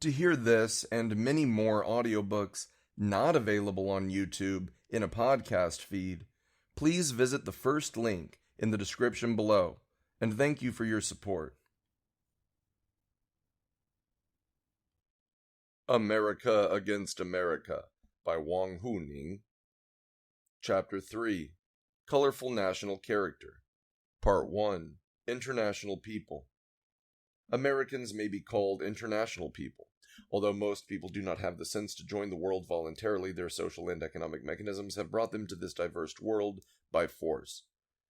To hear this and many more audiobooks not available on YouTube in a podcast feed, please visit the first link in the description below, and thank you for your support. America Against America by Wang Huning. Chapter 3, Colorful National Character. Part 1, International People. Americans may be called international people. Although most people do not have the sense to join the world voluntarily, their social and economic mechanisms have brought them to this diverse world by force.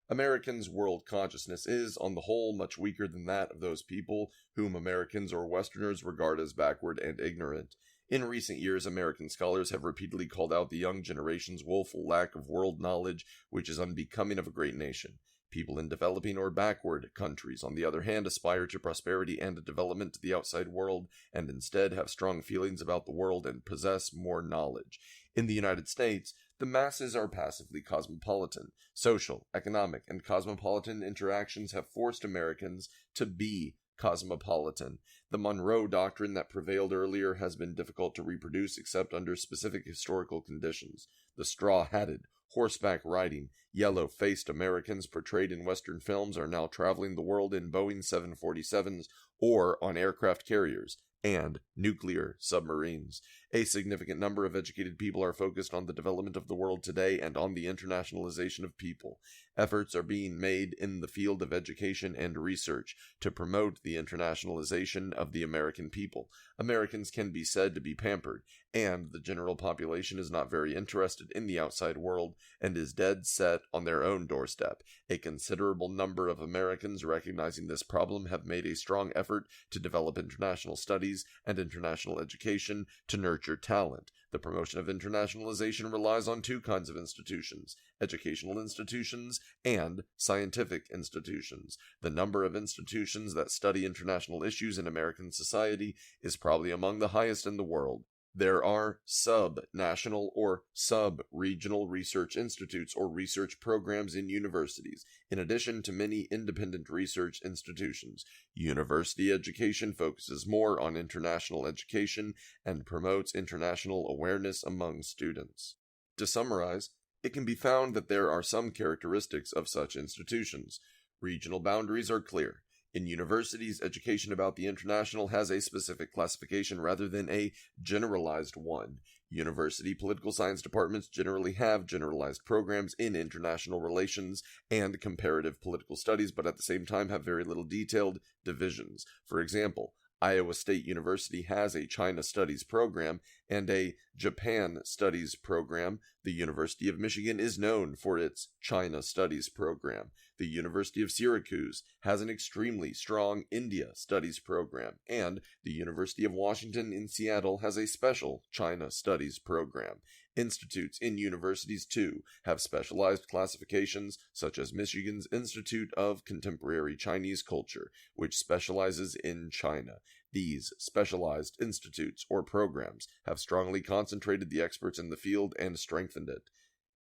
Americans' world consciousness is, on the whole, much weaker than that of those people whom Americans or Westerners regard as backward and ignorant. In recent years, American scholars have repeatedly called out the young generation's woeful lack of world knowledge, which is unbecoming of a great nation. People in developing or backward countries, on the other hand, aspire to prosperity and development to the outside world, and instead have strong feelings about the world and possess more knowledge. In the United States, the masses are passively cosmopolitan. Social, economic, and cosmopolitan interactions have forced Americans to be cosmopolitan. The Monroe Doctrine that prevailed earlier has been difficult to reproduce except under specific historical conditions. The straw-hatted, horseback riding, yellow-faced Americans portrayed in Western films are now traveling the world in Boeing 747s or on aircraft carriers and nuclear submarines. A significant number of educated people are focused on the development of the world today and on the internationalization of people. Efforts are being made in the field of education and research to promote the internationalization of the American people. Americans can be said to be pampered, and the general population is not very interested in the outside world and is dead set on their own doorstep. A considerable number of Americans recognizing this problem have made a strong effort to develop international studies and international education to nurture talent. The promotion of internationalization relies on two kinds of institutions: educational institutions and scientific institutions. The number of institutions that study international issues in American society is probably among the highest in the world. There are sub-national or sub-regional research institutes or research programs in universities, in addition to many independent research institutions. University education focuses more on international education and promotes international awareness among students. To summarize, it can be found that there are some characteristics of such institutions. Regional boundaries are clear. In universities, education about the international has a specific classification rather than a generalized one. University political science departments generally have generalized programs in international relations and comparative political studies, but at the same time have very little detailed divisions. For example, Iowa State University has a China Studies program and a Japan Studies program. The University of Michigan is known for its China Studies program. The University of Syracuse has an extremely strong India Studies program, and the University of Washington in Seattle has a special China Studies program. Institutes in universities, too, have specialized classifications, such as Michigan's Institute of Contemporary Chinese Culture, which specializes in China. These specialized institutes or programs have strongly concentrated the experts in the field and strengthened it.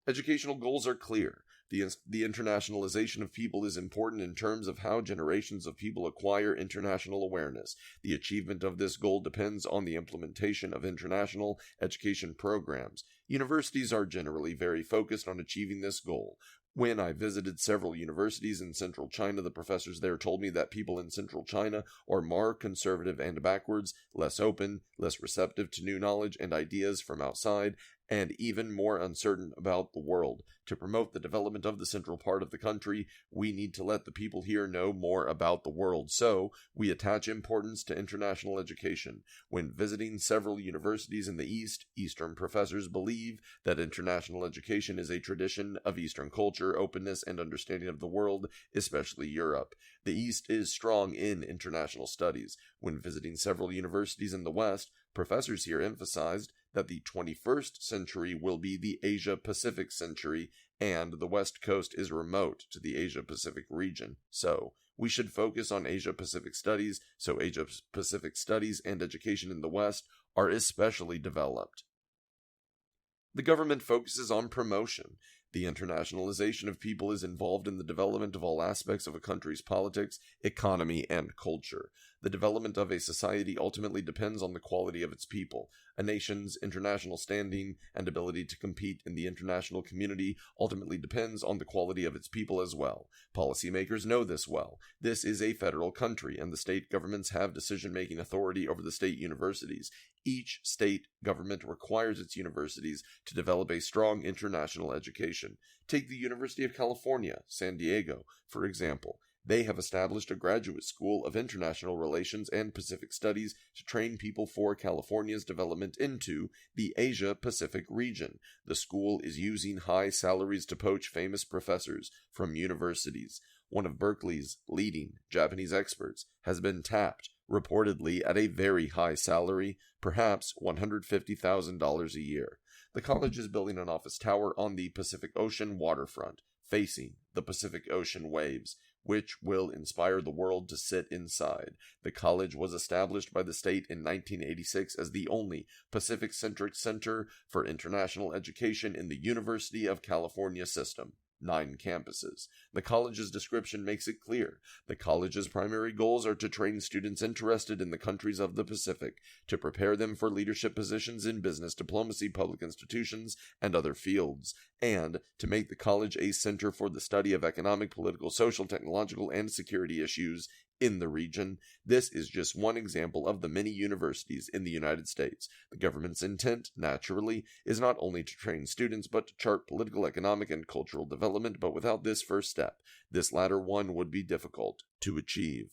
Educational goals are clear. The internationalization of people is important in terms of how generations of people acquire international awareness. The achievement of this goal depends on the implementation of international education programs. Universities are generally very focused on achieving this goal. When I visited several universities in central China, the professors there told me that people in central China are more conservative and backwards, less open, less receptive to new knowledge and ideas from outside, and even more uncertain about the world. To promote the development of the central part of the country, we need to let the people here know more about the world, so we attach importance to international education. When visiting several universities in the East, Eastern professors believe that international education is a tradition of Eastern culture, openness, and understanding of the world, especially Europe. The East is strong in international studies. When visiting several universities in the West, professors here emphasized that the 21st century will be the Asia-Pacific century, and the West Coast is remote to the Asia-Pacific region. So, we should focus on Asia-Pacific studies, so Asia-Pacific studies and education in the West are especially developed. The government focuses on promotion. The internationalization of people is involved in the development of all aspects of a country's politics, economy, and culture. The development of a society ultimately depends on the quality of its people. A nation's international standing and ability to compete in the international community ultimately depends on the quality of its people as well. Policymakers know this well. This is a federal country, and the state governments have decision-making authority over the state universities. Each state government requires its universities to develop a strong international education. Take the University of California, San Diego, for example. They have established a graduate school of international relations and Pacific studies to train people for California's development into the Asia-Pacific region. The school is using high salaries to poach famous professors from universities. One of Berkeley's leading Japanese experts has been tapped, reportedly at a very high salary, perhaps $150,000 a year. The college is building an office tower on the Pacific Ocean waterfront, facing the Pacific Ocean waves, which will inspire the world to sit inside. The college was established by the state in 1986 as the only Pacific-centric center for international education in the University of California system. 9 campuses. The college's description makes it clear. The college's primary goals are to train students interested in the countries of the Pacific, to prepare them for leadership positions in business, diplomacy, public institutions, and other fields, and to make the college a center for the study of economic, political, social, technological, and security issues in the region. This is just one example of the many universities in the United States. The government's intent, naturally, is not only to train students, but to chart political, economic, and cultural development, but without this first step, this latter one would be difficult to achieve.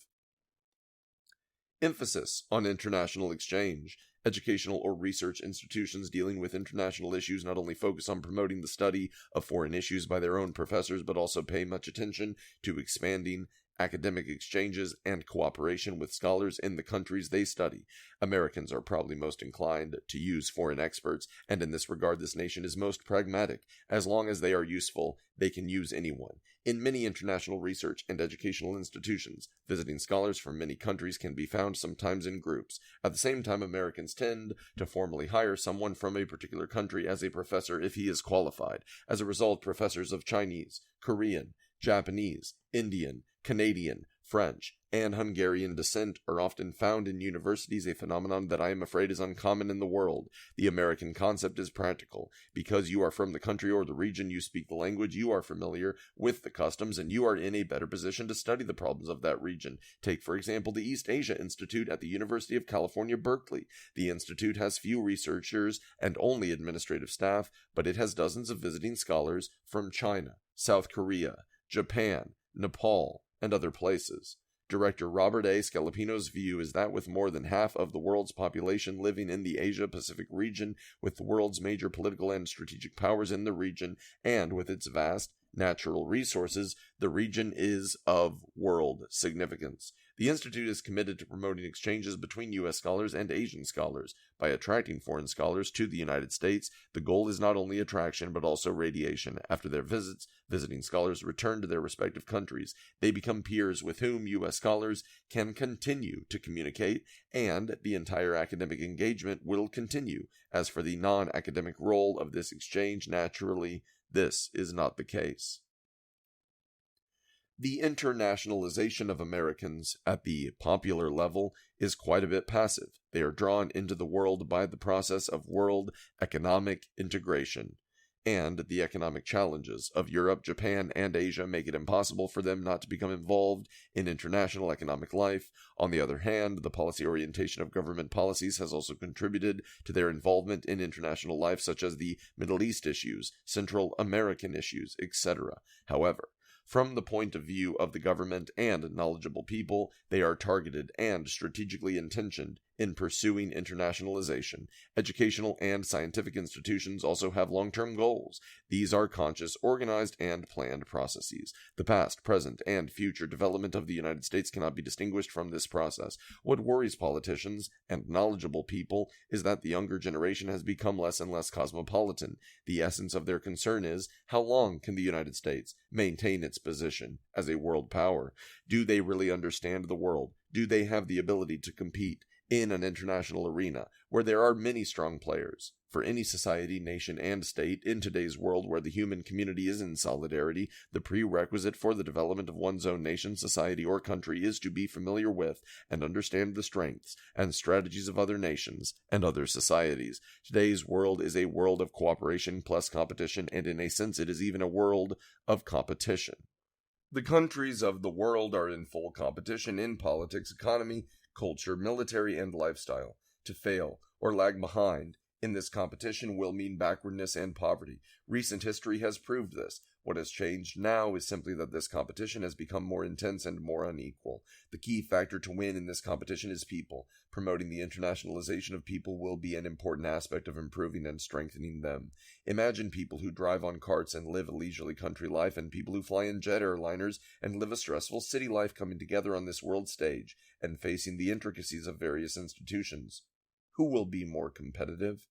Emphasis on international exchange. Educational or research institutions dealing with international issues not only focus on promoting the study of foreign issues by their own professors, but also pay much attention to expanding academic exchanges and cooperation with scholars in the countries they study. Americans are probably most inclined to use foreign experts, and in this regard this nation is most pragmatic. As long as they are useful, they can use anyone. In many international research and educational institutions, visiting scholars from many countries can be found sometimes in groups. At the same time, Americans tend to formally hire someone from a particular country as a professor if he is qualified. As a result, professors of Chinese, Korean, Japanese, Indian, Canadian, French, and Hungarian descent are often found in universities, a phenomenon that I am afraid is uncommon in the world. The American concept is practical. Because you are from the country or the region, you speak the language, you are familiar with the customs, and you are in a better position to study the problems of that region. Take, for example, the East Asia Institute at the University of California, Berkeley. The institute has few researchers and only administrative staff, but it has dozens of visiting scholars from China, South Korea, Japan, Nepal, and other places. Director Robert A. Scalapino's view is that with more than half of the world's population living in the Asia-Pacific region, with the world's major political and strategic powers in the region, and with its vast natural resources, the region is of world significance. The Institute is committed to promoting exchanges between U.S. scholars and Asian scholars. By attracting foreign scholars to the United States, the goal is not only attraction but also radiation. After their visits, visiting scholars return to their respective countries. They become peers with whom U.S. scholars can continue to communicate, and the entire academic engagement will continue. As for the non-academic role of this exchange, naturally, this is not the case. The internationalization of Americans at the popular level is quite a bit passive. They are drawn into the world by the process of world economic integration, and the economic challenges of Europe, Japan, and Asia make it impossible for them not to become involved in international economic life. On the other hand, the policy orientation of government policies has also contributed to their involvement in international life, such as the Middle East issues, Central American issues, etc. However, from the point of view of the government and knowledgeable people, they are targeted and strategically intentioned in pursuing internationalization. Educational and scientific institutions also have long-term goals. These are conscious, organized, and planned processes. The past, present, and future development of the United States cannot be distinguished from this process. What worries politicians and knowledgeable people is that the younger generation has become less and less cosmopolitan. The essence of their concern is, how long can the United States maintain its position as a world power? Do they really understand the world? Do they have the ability to compete in an international arena where there are many strong players. For any society, nation, and state in today's world where the human community is in solidarity, the prerequisite for the development of one's own nation, society, or country is to be familiar with and understand the strengths and strategies of other nations and other societies. Today's world is a world of cooperation plus competition, and in a sense it is even a world of competition. The countries of the world are in full competition in politics, economy, culture, military, and lifestyle. To fail or lag behind in this competition will mean backwardness and poverty. Recent history has proved this. What has changed now is simply that this competition has become more intense and more unequal. The key factor to win in this competition is people. Promoting the internationalization of people will be an important aspect of improving and strengthening them. Imagine people who drive on carts and live a leisurely country life, and people who fly in jet airliners and live a stressful city life coming together on this world stage and facing the intricacies of various institutions. Who will be more competitive?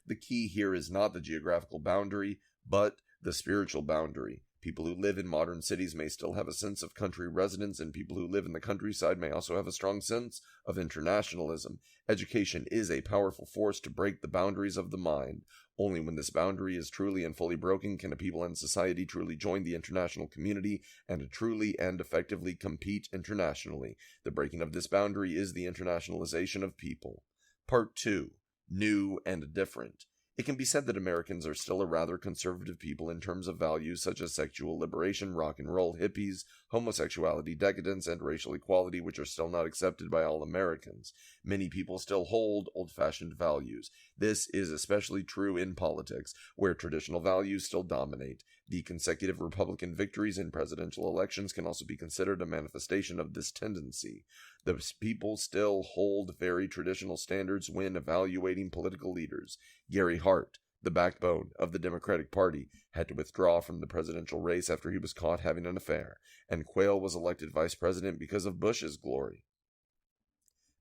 The key here is not the geographical boundary, but the spiritual boundary. People who live in modern cities may still have a sense of country residence, and people who live in the countryside may also have a strong sense of internationalism. Education is a powerful force to break the boundaries of the mind. Only when this boundary is truly and fully broken can a people and society truly join the international community and truly and effectively compete internationally. The breaking of this boundary is the internationalization of people. Part 2. New and different. It can be said that Americans are still a rather conservative people in terms of values such as sexual liberation, rock and roll, hippies, homosexuality, decadence, and racial equality, which are still not accepted by all Americans. Many people still hold old-fashioned values. This is especially true in politics, where traditional values still dominate. The consecutive Republican victories in presidential elections can also be considered a manifestation of this tendency. The people still hold very traditional standards when evaluating political leaders. Gary Hart, the backbone of the Democratic Party, had to withdraw from the presidential race after he was caught having an affair, and Quayle was elected vice president because of Bush's glory.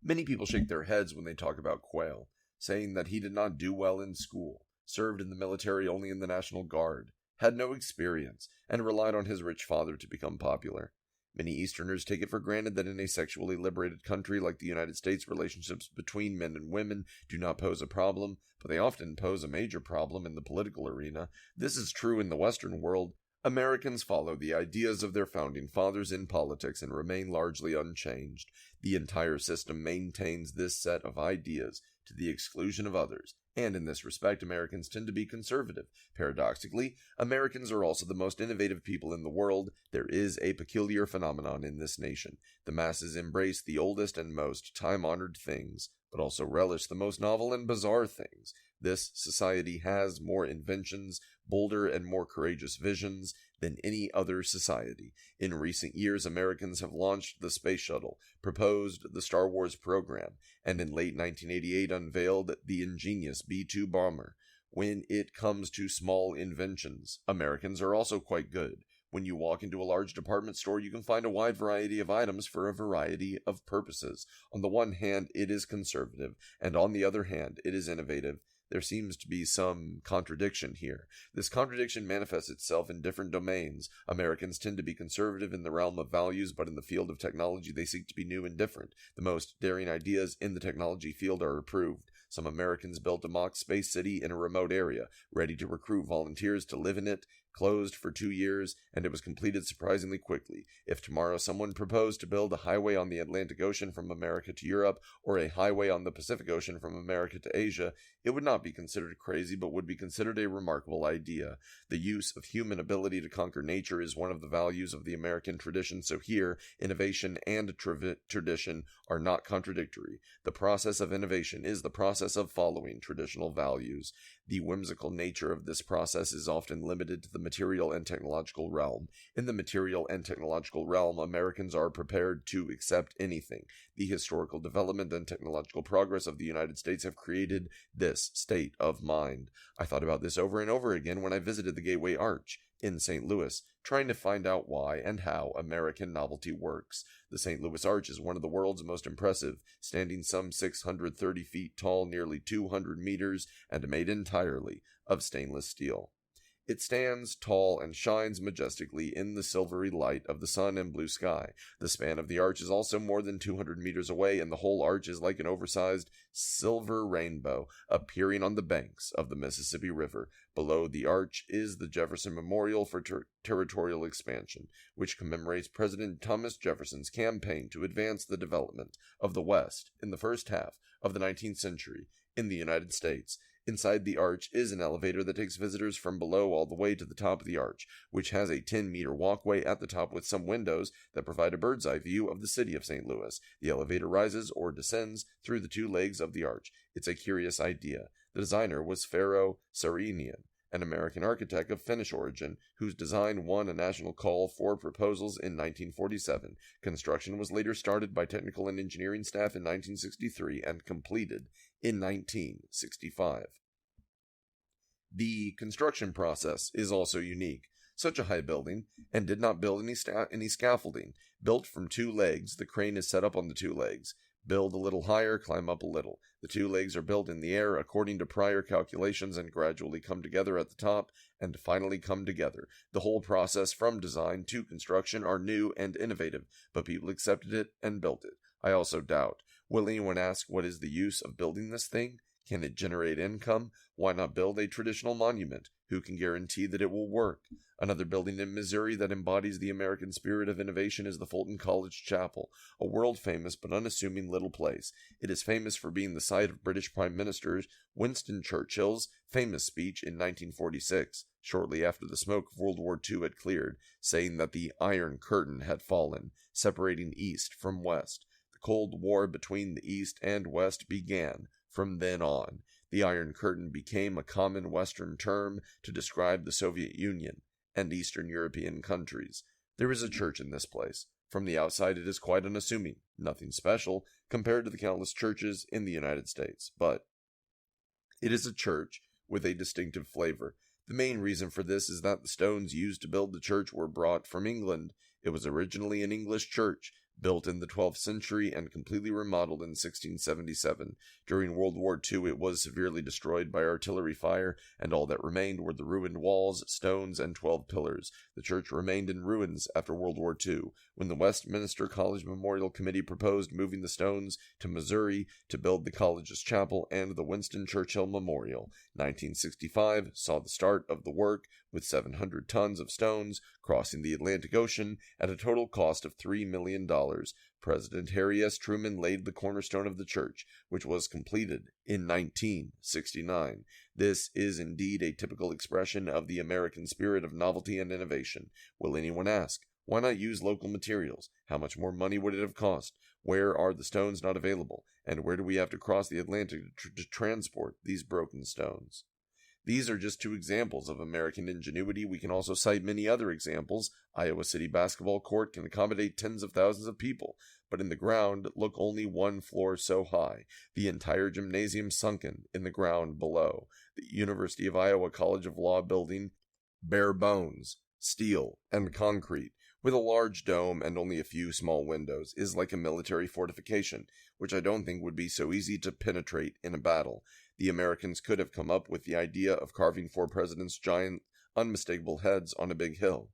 Many people shake their heads when they talk about Quayle, saying that he did not do well in school, served in the military only in the National Guard, had no experience, and relied on his rich father to become popular. Many Easterners take it for granted that in a sexually liberated country like the United States, relationships between men and women do not pose a problem, but they often pose a major problem in the political arena. This is true in the Western world. Americans follow the ideas of their founding fathers in politics and remain largely unchanged. The entire system maintains this set of ideas to the exclusion of others, and in this respect Americans tend to be conservative. Paradoxically, Americans are also the most innovative people in the world. There is a peculiar phenomenon in this nation. The masses embrace the oldest and most time-honored things, but also relish the most novel and bizarre things. This society has more inventions, bolder and more courageous visions than any other society. In recent years, Americans have launched the space shuttle, proposed the Star Wars program, and in late 1988 unveiled the ingenious B-2 bomber. When it comes to small inventions, Americans are also quite good. When you walk into a large department store, you can find a wide variety of items for a variety of purposes. On the one hand, it is conservative, and on the other hand, it is innovative. There seems to be some contradiction here. This contradiction manifests itself in different domains. Americans tend to be conservative in the realm of values, but in the field of technology they seek to be new and different. The most daring ideas in the technology field are approved. Some Americans built a mock space city in a remote area, ready to recruit volunteers to live in it, closed for 2 years, and it was completed surprisingly quickly. If tomorrow someone proposed to build a highway on the Atlantic Ocean from America to Europe, or a highway on the Pacific Ocean from America to Asia, it would not be considered crazy, but would be considered a remarkable idea. The use of human ability to conquer nature is one of the values of the American tradition, so here, innovation and tradition are not contradictory. The process of innovation is the process of following traditional values. The whimsical nature of this process is often limited to the material and technological realm. In the material and technological realm, Americans are prepared to accept anything. The historical development and technological progress of the United States have created this state of mind. I thought about this over and over again when I visited the Gateway Arch in St. Louis, trying to find out why and how American novelty works. The St. Louis Arch is one of the world's most impressive, standing some 630 feet tall, nearly 200 meters, and made entirely of stainless steel. It stands tall and shines majestically in the silvery light of the sun and blue sky. The span of the arch is also more than 200 meters away, and the whole arch is like an oversized silver rainbow appearing on the banks of the Mississippi River. Below the arch is the Jefferson Memorial for Territorial Expansion, which commemorates President Thomas Jefferson's campaign to advance the development of the West in the first half of the 19th century in the United States. Inside the arch is an elevator that takes visitors from below all the way to the top of the arch, which has a 10-meter walkway at the top with some windows that provide a bird's-eye view of the city of St. Louis. The elevator rises or descends through the two legs of the arch. It's a curious idea. The designer was Pharaoh Sarinian, an American architect of Finnish origin, whose design won a national call for proposals in 1947. Construction was later started by technical and engineering staff in 1963 and completed in 1965. The construction process is also unique. Such a high building, and did not build any scaffolding. Built from two legs, the crane is set up on the two legs. Build a little higher, climb up a little. The two legs are built in the air according to prior calculations and gradually come together at the top and finally come together. The whole process from design to construction are new and innovative, but people accepted it and built it. I also doubt. Will anyone ask what is the use of building this thing? Can it generate income? Why not build a traditional monument? Who can guarantee that it will work? Another building in Missouri that embodies the American spirit of innovation is the Fulton College Chapel, a world-famous but unassuming little place. It is famous for being the site of British Prime Minister Winston Churchill's famous speech in 1946, shortly after the smoke of World War II had cleared, saying that the Iron Curtain had fallen, separating East from West. The Cold War between the East and West began. From then on, the Iron Curtain became a common Western term to describe the Soviet Union and Eastern European countries. There is a church in this place. From the outside it is quite unassuming, nothing special compared to the countless churches in the United States, but it is a church with a distinctive flavor. The main reason for this is that the stones used to build the church were brought from England. It was originally an English church, built in the 12th century and completely remodeled in 1677. During World War II, it was severely destroyed by artillery fire, and all that remained were the ruined walls, stones, and 12 pillars. The church remained in ruins after World War II, when the Westminster College Memorial Committee proposed moving the stones to Missouri to build the college's chapel and the Winston Churchill Memorial. 1965 saw the start of the work, with 700 tons of stones crossing the Atlantic Ocean at a total cost of $3 million. President Harry S. Truman laid the cornerstone of the church, which was completed in 1969. This is indeed a typical expression of the American spirit of novelty and innovation. Will anyone ask, why not use local materials? How much more money would it have cost? Where are the stones not available? And where do we have to cross the Atlantic to transport these broken stones? These are just two examples of American ingenuity. We can also cite many other examples. Iowa City basketball court can accommodate tens of thousands of people, but in the ground look only one floor so high, the entire gymnasium sunken in the ground below. The University of Iowa College of Law building, bare bones, steel, and concrete, with a large dome and only a few small windows, is like a military fortification, which I don't think would be so easy to penetrate in a battle. The Americans could have come up with the idea of carving 4 presidents' giant, unmistakable heads on a big hill.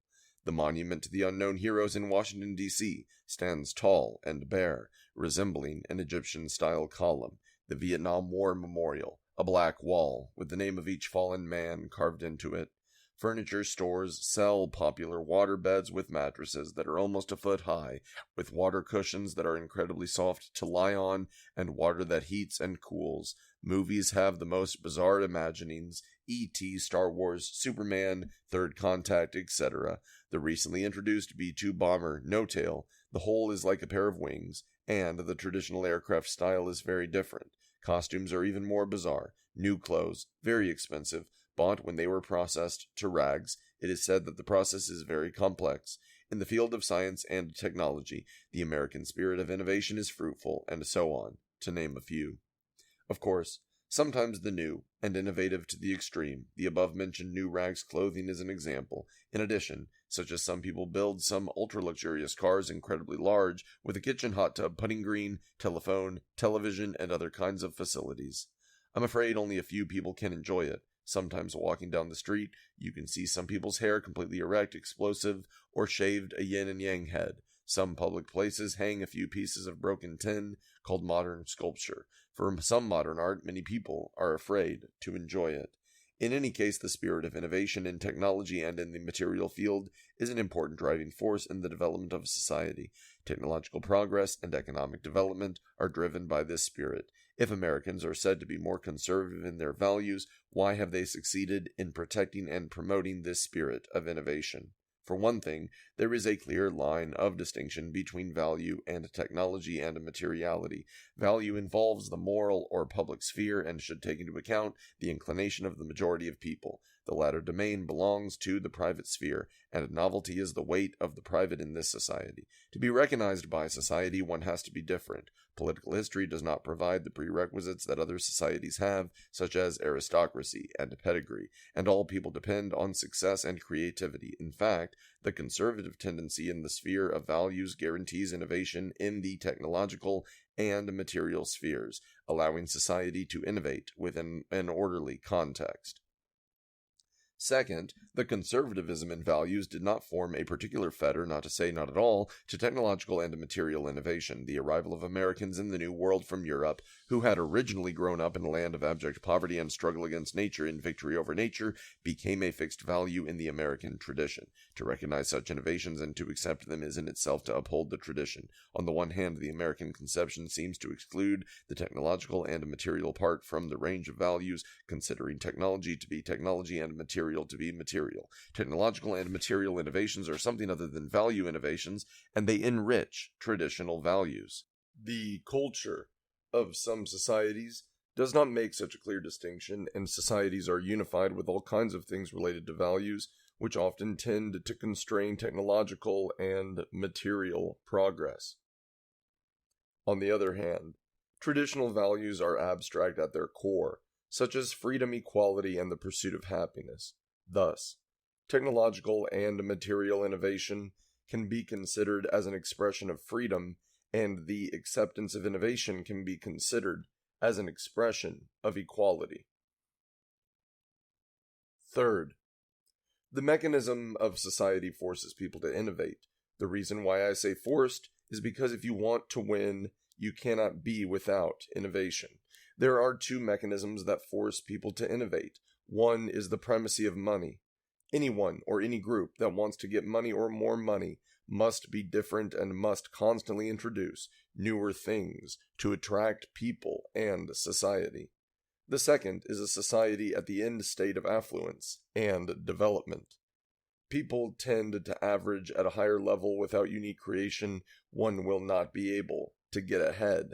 The monument to the unknown heroes in Washington, D.C. stands tall and bare, resembling an Egyptian-style column. The Vietnam War Memorial, a black wall with the name of each fallen man carved into it. Furniture stores sell popular water beds with mattresses that are almost a foot high, with water cushions that are incredibly soft to lie on, and water that heats and cools. Movies have the most bizarre imaginings: E.T., Star Wars, Superman, Third Contact, etc. The recently introduced B-2 bomber, No Tail, the whole is like a pair of wings, and the traditional aircraft style is very different. Costumes are even more bizarre. New clothes, very expensive, bought when they were processed to rags. It is said that the process is very complex. In the field of science and technology, the American spirit of innovation is fruitful, and so on, to name a few. Of course, sometimes the new and innovative to the extreme. The above-mentioned new rags clothing is an example. In addition, such as some people build some ultra-luxurious cars incredibly large, with a kitchen, hot tub, putting green, telephone, television, and other kinds of facilities. I'm afraid only a few people can enjoy it. Sometimes walking down the street, you can see some people's hair completely erect, explosive, or shaved a yin and yang head. Some public places hang a few pieces of broken tin, called modern sculpture. For some modern art, many people are afraid to enjoy it. In any case, the spirit of innovation in technology and in the material field is an important driving force in the development of society. Technological progress and economic development are driven by this spirit. If Americans are said to be more conservative in their values, why have they succeeded in protecting and promoting this spirit of innovation? For one thing, there is a clear line of distinction between value and technology and materiality. Value involves the moral or public sphere and should take into account the inclination of the majority of people. The latter domain belongs to the private sphere, and novelty is the weight of the private in this society. To be recognized by society, one has to be different. Political history does not provide the prerequisites that other societies have, such as aristocracy and pedigree, and all people depend on success and creativity. In fact, the conservative tendency in the sphere of values guarantees innovation in the technological and material spheres, allowing society to innovate within an orderly context. Second, the conservatism in values did not form a particular fetter, not to say not at all, to technological and material innovation. The arrival of Americans in the New World from Europe, who had originally grown up in a land of abject poverty and struggle against nature in victory over nature, became a fixed value in the American tradition. To recognize such innovations and to accept them is in itself to uphold the tradition. On the one hand, the American conception seems to exclude the technological and material part from the range of values, considering technology to be technology and material to be material. Technological and material innovations are something other than value innovations, and they enrich traditional values. The culture of some societies does not make such a clear distinction, and societies are unified with all kinds of things related to values, which often tend to constrain technological and material progress. On the other hand, traditional values are abstract at their core, such as freedom, equality, and the pursuit of happiness. Thus, technological and material innovation can be considered as an expression of freedom, and the acceptance of innovation can be considered as an expression of equality. Third, the mechanism of society forces people to innovate. The reason why I say forced is because if you want to win, you cannot be without innovation. There are two mechanisms that force people to innovate. One is the primacy of money. Anyone or any group that wants to get money or more money must be different and must constantly introduce newer things to attract people and society. The second is a society at the end state of affluence and development. People tend to average at a higher level. Without unique creation, one will not be able to get ahead.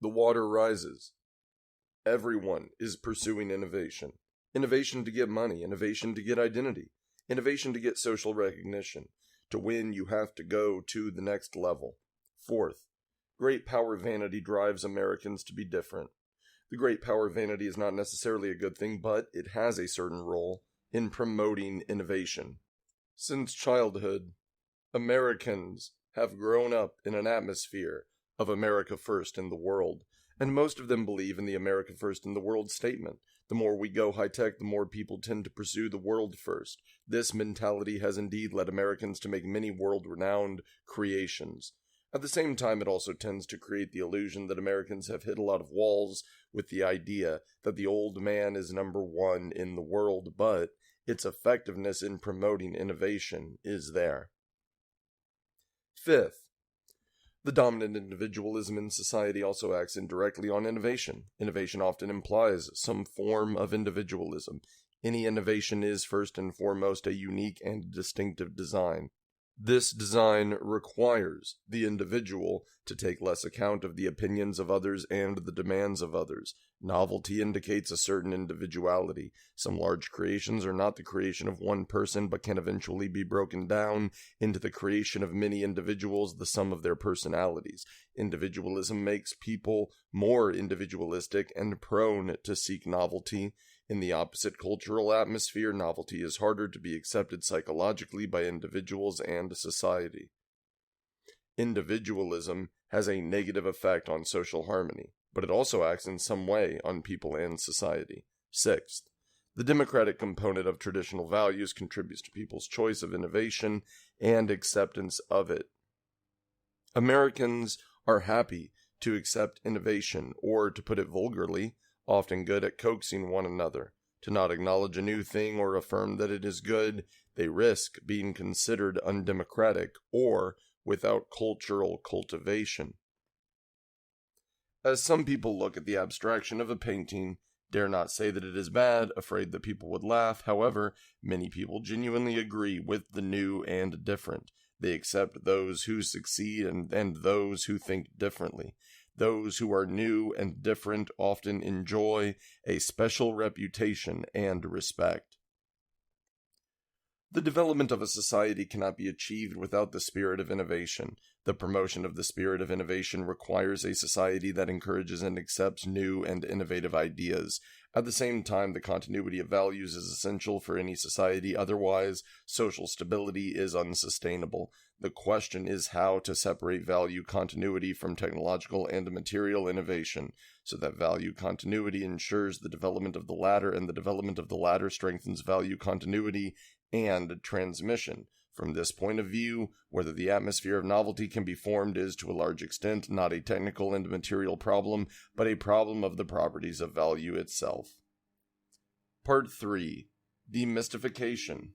The water rises. Everyone is pursuing innovation. Innovation to get money, innovation to get identity, innovation to get social recognition. To win, you have to go to the next level. Fourth, great power vanity drives Americans to be different. The great power vanity is not necessarily a good thing, but it has a certain role in promoting innovation. Since childhood, Americans have grown up in an atmosphere of America first in the world, and most of them believe in the America first in the world statement. The more we go high-tech, the more people tend to pursue the world first. This mentality has indeed led Americans to make many world-renowned creations. At the same time, it also tends to create the illusion that Americans have hit a lot of walls with the idea that the old man is number one in the world, but its effectiveness in promoting innovation is there. Fifth, the dominant individualism in society also acts indirectly on innovation. Innovation often implies some form of individualism. Any innovation is first and foremost a unique and distinctive design. This design requires the individual to take less account of the opinions of others and the demands of others. Novelty indicates a certain individuality. Some large creations are not the creation of one person, but can eventually be broken down into the creation of many individuals, the sum of their personalities. Individualism makes people more individualistic and prone to seek novelty. In the opposite cultural atmosphere, novelty is harder to be accepted psychologically by individuals and society. Individualism has a negative effect on social harmony, but it also acts in some way on people and society. Sixth, The democratic component of traditional values contributes to people's choice of innovation and acceptance of it. Americans are happy to accept innovation, or, to put it vulgarly, often good at coaxing one another. To not acknowledge a new thing or affirm that it is good, they risk being considered undemocratic or without cultural cultivation. As some people look at the abstraction of a painting, dare not say that it is bad, afraid that people would laugh. However, many people genuinely agree with the new and different. They accept those who succeed and those who think differently. Those who are new and different often enjoy a special reputation and respect. The development of a society cannot be achieved without the spirit of innovation. The promotion of the spirit of innovation requires a society that encourages and accepts new and innovative ideas. At the same time, the continuity of values is essential for any society, otherwise, social stability is unsustainable. The question is how to separate value continuity from technological and material innovation, so that value continuity ensures the development of the latter, and the development of the latter strengthens value continuity and transmission. From this point of view, whether the atmosphere of novelty can be formed is, to a large extent, not a technical and material problem, but a problem of the properties of value itself. Part 3. Demystification.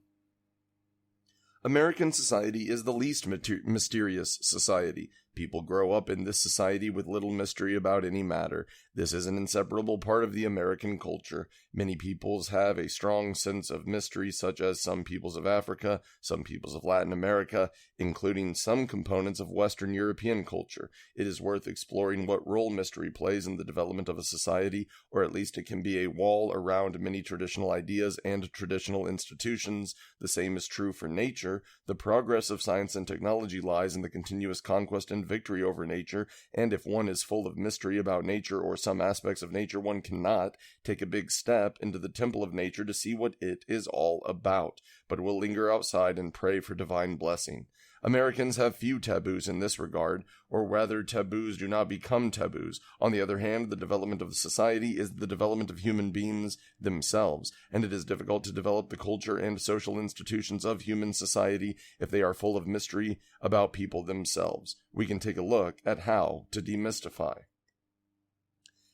American society is the least mysterious society. People grow up in this society with little mystery about any matter. This is an inseparable part of the American culture. Many peoples have a strong sense of mystery, such as some peoples of Africa, some peoples of Latin America, including some components of Western European culture. It is worth exploring what role mystery plays in the development of a society, or at least it can be a wall around many traditional ideas and traditional institutions. The same is true for nature. The progress of science and technology lies in the continuous conquest and victory over nature, and if one is full of mystery about nature or some aspects of nature, one cannot take a big step into the temple of nature to see what it is all about, but will linger outside and pray for divine blessing. Americans have few taboos in this regard, or rather taboos do not become taboos. On the other hand, the development of society is the development of human beings themselves, and it is difficult to develop the culture and social institutions of human society if they are full of mystery about people themselves. We can take a look at how to demystify.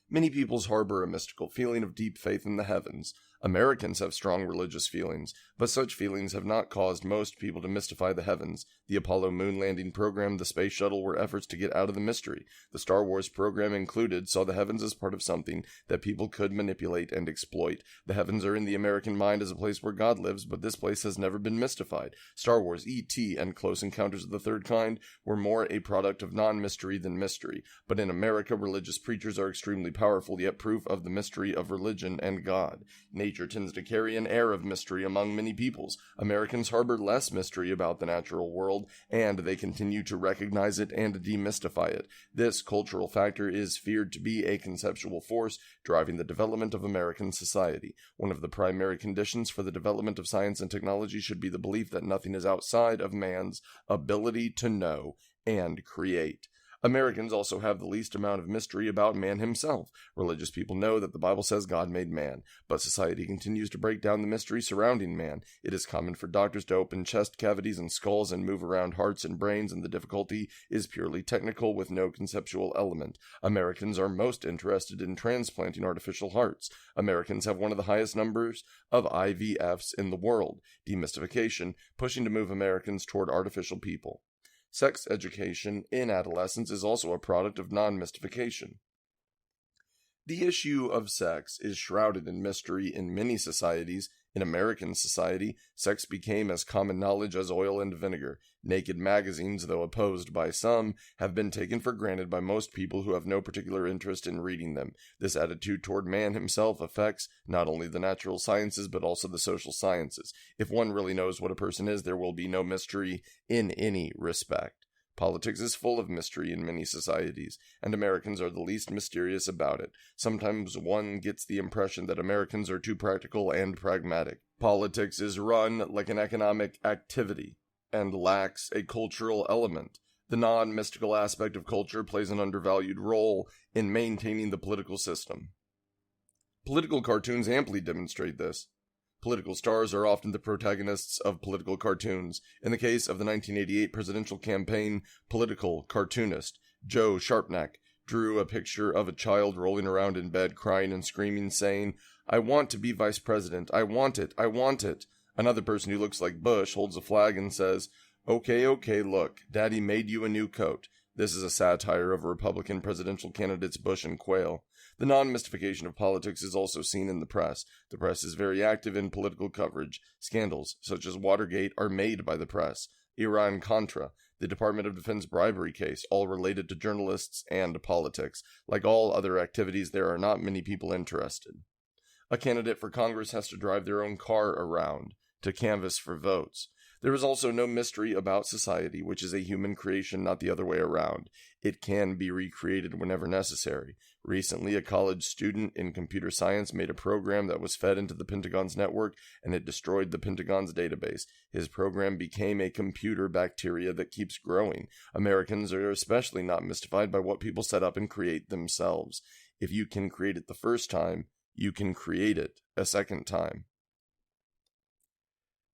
Many peoples harbor a mystical feeling of deep faith in the heavens. Americans have strong religious feelings, but such feelings have not caused most people to mystify the heavens. The Apollo moon landing program, the space shuttle, were efforts to get out of the mystery. The Star Wars program included saw the heavens as part of something that people could manipulate and exploit. The heavens are in the American mind as a place where God lives, but this place has never been mystified. Star Wars, E.T., and Close Encounters of the Third Kind were more a product of non-mystery than mystery. But in America, religious preachers are extremely powerful, yet proof of the mystery of religion and God. Nature tends to carry an air of mystery among many peoples. Americans harbor less mystery about the natural world, and they continue to recognize it and demystify it. This cultural factor is feared to be a conceptual force driving the development of American society. One of the primary conditions for the development of science and technology should be the belief that nothing is outside of man's ability to know and create. Americans also have the least amount of mystery about man himself. Religious people know that the Bible says God made man, but society continues to break down the mystery surrounding man. It is common for doctors to open chest cavities and skulls and move around hearts and brains, and the difficulty is purely technical with no conceptual element. Americans are most interested in transplanting artificial hearts. Americans have one of the highest numbers of IVFs in the world. Demystification, pushing to move Americans toward artificial people. Sex education in adolescence is also a product of non-mystification. The issue of sex is shrouded in mystery in many societies. In American society, sex became as common knowledge as oil and vinegar. Naked magazines, though opposed by some, have been taken for granted by most people who have no particular interest in reading them. This attitude toward man himself affects not only the natural sciences but also the social sciences. If one really knows what a person is, there will be no mystery in any respect. Politics is full of mystery in many societies, and Americans are the least mysterious about it. Sometimes one gets the impression that Americans are too practical and pragmatic. Politics is run like an economic activity and lacks a cultural element. The non-mystical aspect of culture plays an undervalued role in maintaining the political system. Political cartoons amply demonstrate this. Political stars are often the protagonists of political cartoons. In the case of the 1988 presidential campaign, political cartoonist Joe Sharpnack drew a picture of a child rolling around in bed, crying and screaming, saying, "I want to be vice president. I want it. I want it." Another person who looks like Bush holds a flag and says, Okay, look, Daddy made you a new coat." This is a satire of Republican presidential candidates Bush and Quayle. The non-mystification of politics is also seen in the press. The press is very active in political coverage. Scandals, such as Watergate, are made by the press. Iran-Contra, the Department of Defense bribery case, all related to journalists and politics. Like all other activities, there are not many people interested. A candidate for Congress has to drive their own car around to canvass for votes. There is also no mystery about society, which is a human creation, not the other way around. It can be recreated whenever necessary. Recently, a college student in computer science made a program that was fed into the Pentagon's network, and it destroyed the Pentagon's database. His program became a computer bacteria that keeps growing. Americans are especially not mystified by what people set up and create themselves. If you can create it the first time, you can create it a second time.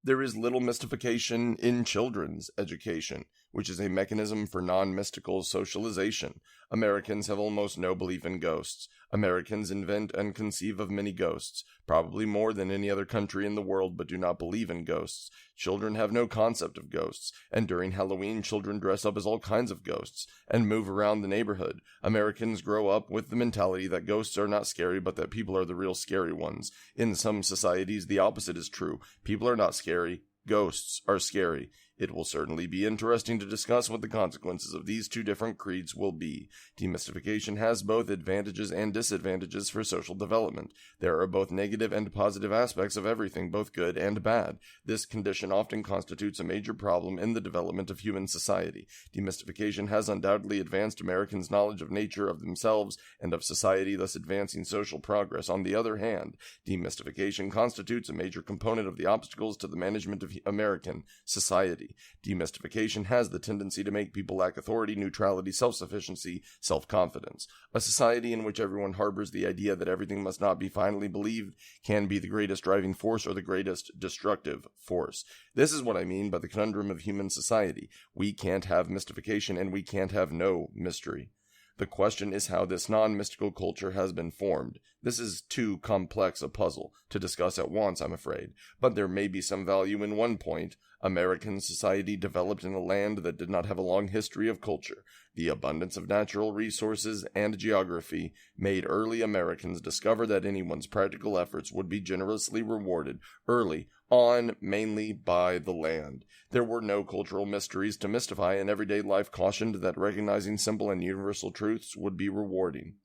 There is little mystification in children's education, which is a mechanism for non-mystical socialization. Americans have almost no belief in ghosts. Americans invent and conceive of many ghosts, probably more than any other country in the world, but do not believe in ghosts. Children have no concept of ghosts, and during Halloween, children dress up as all kinds of ghosts and move around the neighborhood. Americans grow up with the mentality that ghosts are not scary, but that people are the real scary ones. In some societies, the opposite is true. People are not scary. Ghosts are scary. It will certainly be interesting to discuss what the consequences of these two different creeds will be. Demystification has both advantages and disadvantages for social development. There are both negative and positive aspects of everything, both good and bad. This condition often constitutes a major problem in the development of human society. Demystification has undoubtedly advanced Americans' knowledge of nature, of themselves, and of society, thus advancing social progress. On the other hand, demystification constitutes a major component of the obstacles to the management of American society. Demystification has the tendency to make people lack authority, neutrality, self-sufficiency, self-confidence. A society in which everyone harbors the idea that everything must not be finally believed can be the greatest driving force or the greatest destructive force. This is what I mean by the conundrum of human society. We can't have mystification and we can't have no mystery. The question is how this non-mystical culture has been formed. This is too complex a puzzle to discuss at once, I'm afraid, but there may be some value in one point. American society developed in a land that did not have a long history of culture. The abundance of natural resources and geography made early Americans discover that anyone's practical efforts would be generously rewarded early on, mainly by the land. There were no cultural mysteries to mystify, and everyday life cautioned that recognizing simple and universal truths would be rewarding.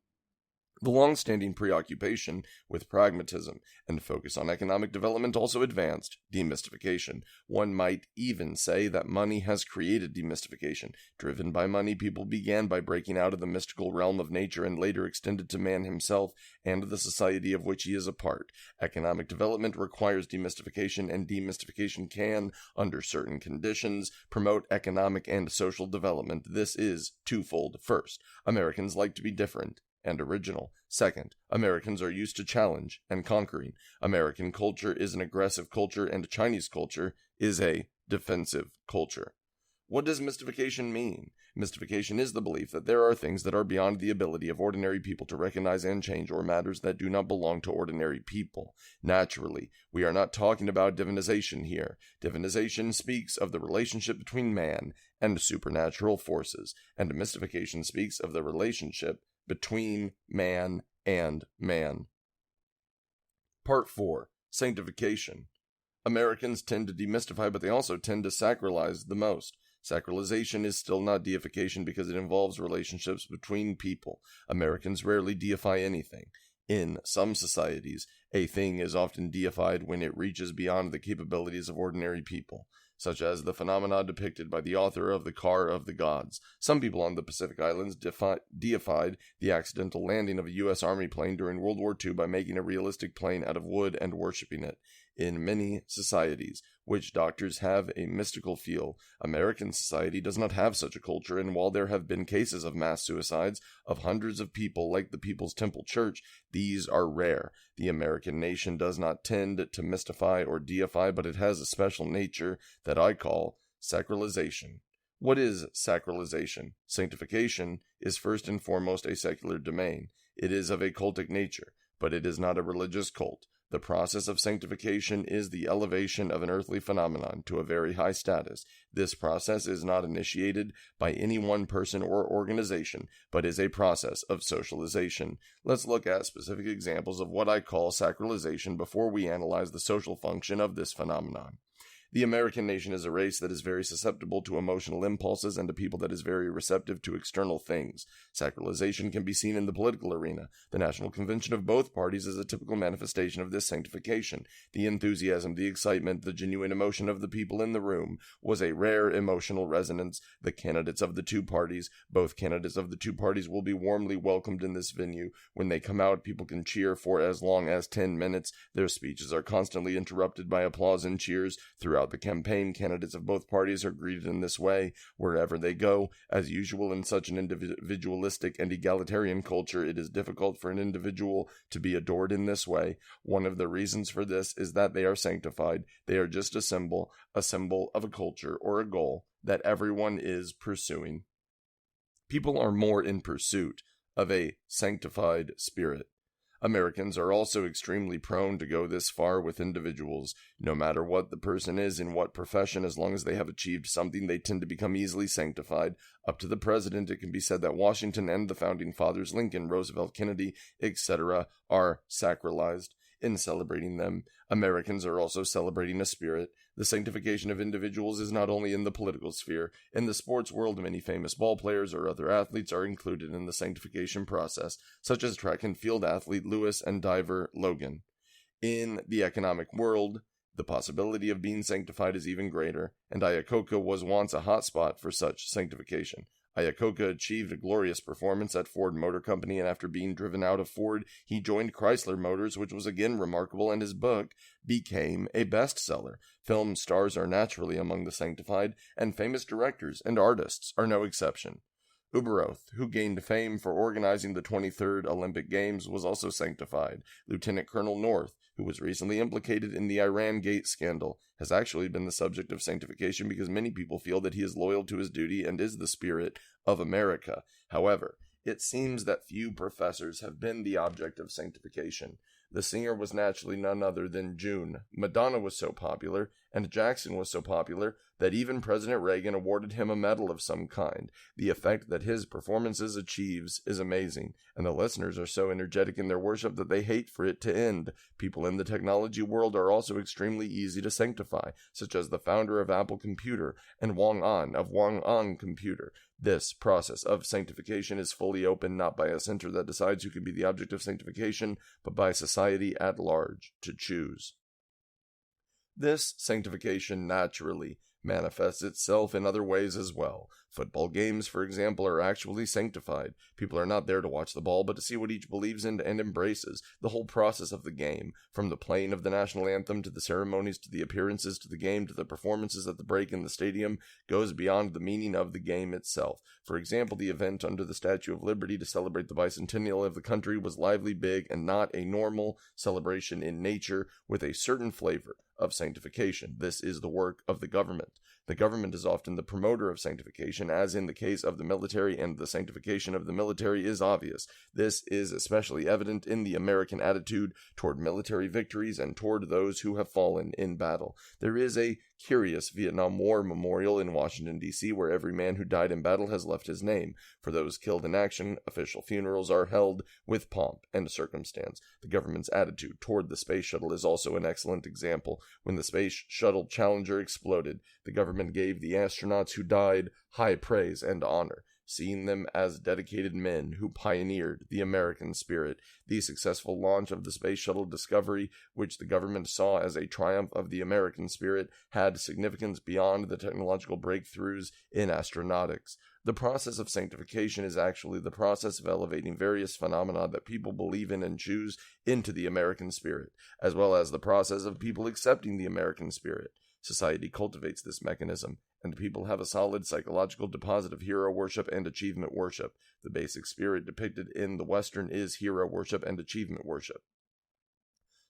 The long-standing preoccupation with pragmatism and focus on economic development also advanced demystification. One might even say that money has created demystification. Driven by money, people began by breaking out of the mystical realm of nature and later extended to man himself and the society of which he is a part. Economic development requires demystification, and demystification can, under certain conditions, promote economic and social development. This is twofold. First, Americans like to be different and original. Second, Americans are used to challenge and conquering. American culture is an aggressive culture, and Chinese culture is a defensive culture. What does mystification mean? Mystification is the belief that there are things that are beyond the ability of ordinary people to recognize and change, or matters that do not belong to ordinary people. Naturally, we are not talking about divinization here. Divinization speaks of the relationship between man and supernatural forces, and mystification speaks of the relationship between man and man. Part 4. Sanctification. Americans tend to demystify, but they also tend to sacralize the most. Sacralization is still not deification because it involves relationships between people. Americans rarely deify anything. In some societies, a thing is often deified when it reaches beyond the capabilities of ordinary people, such as the phenomena depicted by the author of The Car of the Gods. Some people on the Pacific Islands deified the accidental landing of a U.S. Army plane during World War II by making a realistic plane out of wood and worshipping it. in many societies. Witch doctors have a mystical feel. American society does not have such a culture, and while there have been cases of mass suicides of hundreds of people like the People's Temple Church, these are rare. The American nation does not tend to mystify or deify, but it has a special nature that I call sacralization. What is sacralization? Sanctification is first and foremost a secular domain. It is of a cultic nature, but it is not a religious cult. The process of sanctification is the elevation of an earthly phenomenon to a very high status. This process is not initiated by any one person or organization, but is a process of socialization. Let's look at specific examples of what I call sacralization before we analyze the social function of this phenomenon. The American nation is a race that is very susceptible to emotional impulses and a people that is very receptive to external things. Sacralization can be seen in the political arena. The national convention of both parties is a typical manifestation of this sanctification. The enthusiasm, the excitement, the genuine emotion of the people in the room was a rare emotional resonance. The candidates of the two parties, both candidates of the two parties will be warmly welcomed in this venue. When they come out, people can cheer for as long as 10 minutes. Their speeches are constantly interrupted by applause and cheers. Throughout the campaign, candidates of both parties are greeted in this way wherever they go. As usual in such an individualistic and egalitarian culture, it is difficult for an individual to be adored in this way. One of the reasons for this is that they are sanctified. They are just a symbol of a culture or a goal that everyone is pursuing. People are more in pursuit of a sanctified spirit. Americans are also extremely prone to go this far with individuals. No matter what the person is in what profession, as long as they have achieved something, they tend to become easily sanctified. Up to the president, it can be said that Washington and the founding fathers, Lincoln, Roosevelt, Kennedy, etc., are sacralized. In celebrating them, Americans are also celebrating a spirit. The sanctification of individuals is not only in the political sphere. In the sports world, many famous ball players or other athletes are included in the sanctification process, such as track and field athlete Lewis and diver Logan. In the economic world, the possibility of being sanctified is even greater, and Iacocca was once a hotspot for such sanctification. Iacocca achieved a glorious performance at Ford Motor Company, and after being driven out of Ford, he joined Chrysler Motors, which was again remarkable, and his book became a bestseller. Film stars are naturally among the sanctified, and famous directors and artists are no exception. Uberoth, who gained fame for organizing the 23rd Olympic Games, was also sanctified. Lieutenant Colonel North, who was recently implicated in the Iran Gate scandal, has actually been the subject of sanctification because many people feel that he is loyal to his duty and is the spirit of America. However, it seems that few professors have been the object of sanctification. The singer was naturally none other than June. Madonna was so popular, and Jackson was so popular, that even President Reagan awarded him a medal of some kind. The effect that his performances achieves is amazing, and the listeners are so energetic in their worship that they hate for it to end. People in the technology world are also extremely easy to sanctify, such as the founder of Apple Computer and Wang of Wang Computer. This process of sanctification is fully open not by a center that decides who can be the object of sanctification, but by society at large to choose. This sanctification naturally manifests itself in other ways as well. Football games, for example, are actually sanctified. People are not there to watch the ball, but to see what each believes in and embraces. The whole process of the game, from the playing of the national anthem to the ceremonies to the appearances to the game to the performances at the break in the stadium, goes beyond the meaning of the game itself. For example, the event under the Statue of Liberty to celebrate the bicentennial of the country was lively, big, and not a normal celebration in nature with a certain flavor of sanctification. This is the work of the government. The government is often the promoter of sanctification, as in the case of the military, and the sanctification of the military is obvious. This is especially evident in the American attitude toward military victories and toward those who have fallen in battle. There is a curious Vietnam War memorial in Washington, D.C., where every man who died in battle has left his name. For those killed in action, official funerals are held with pomp and circumstance. The government's attitude toward the space shuttle is also an excellent example. When the space shuttle Challenger exploded, the government gave the astronauts who died high praise and honor. seeing them as dedicated men who pioneered the American spirit. The successful launch of the Space Shuttle Discovery, which the government saw as a triumph of the American spirit, had significance beyond the technological breakthroughs in astronautics. The process of sanctification is actually the process of elevating various phenomena that people believe in and choose into the American spirit, as well as the process of people accepting the American spirit. Society cultivates this mechanism, and people have a solid psychological deposit of hero worship and achievement worship. The basic spirit depicted in the Western is hero worship and achievement worship.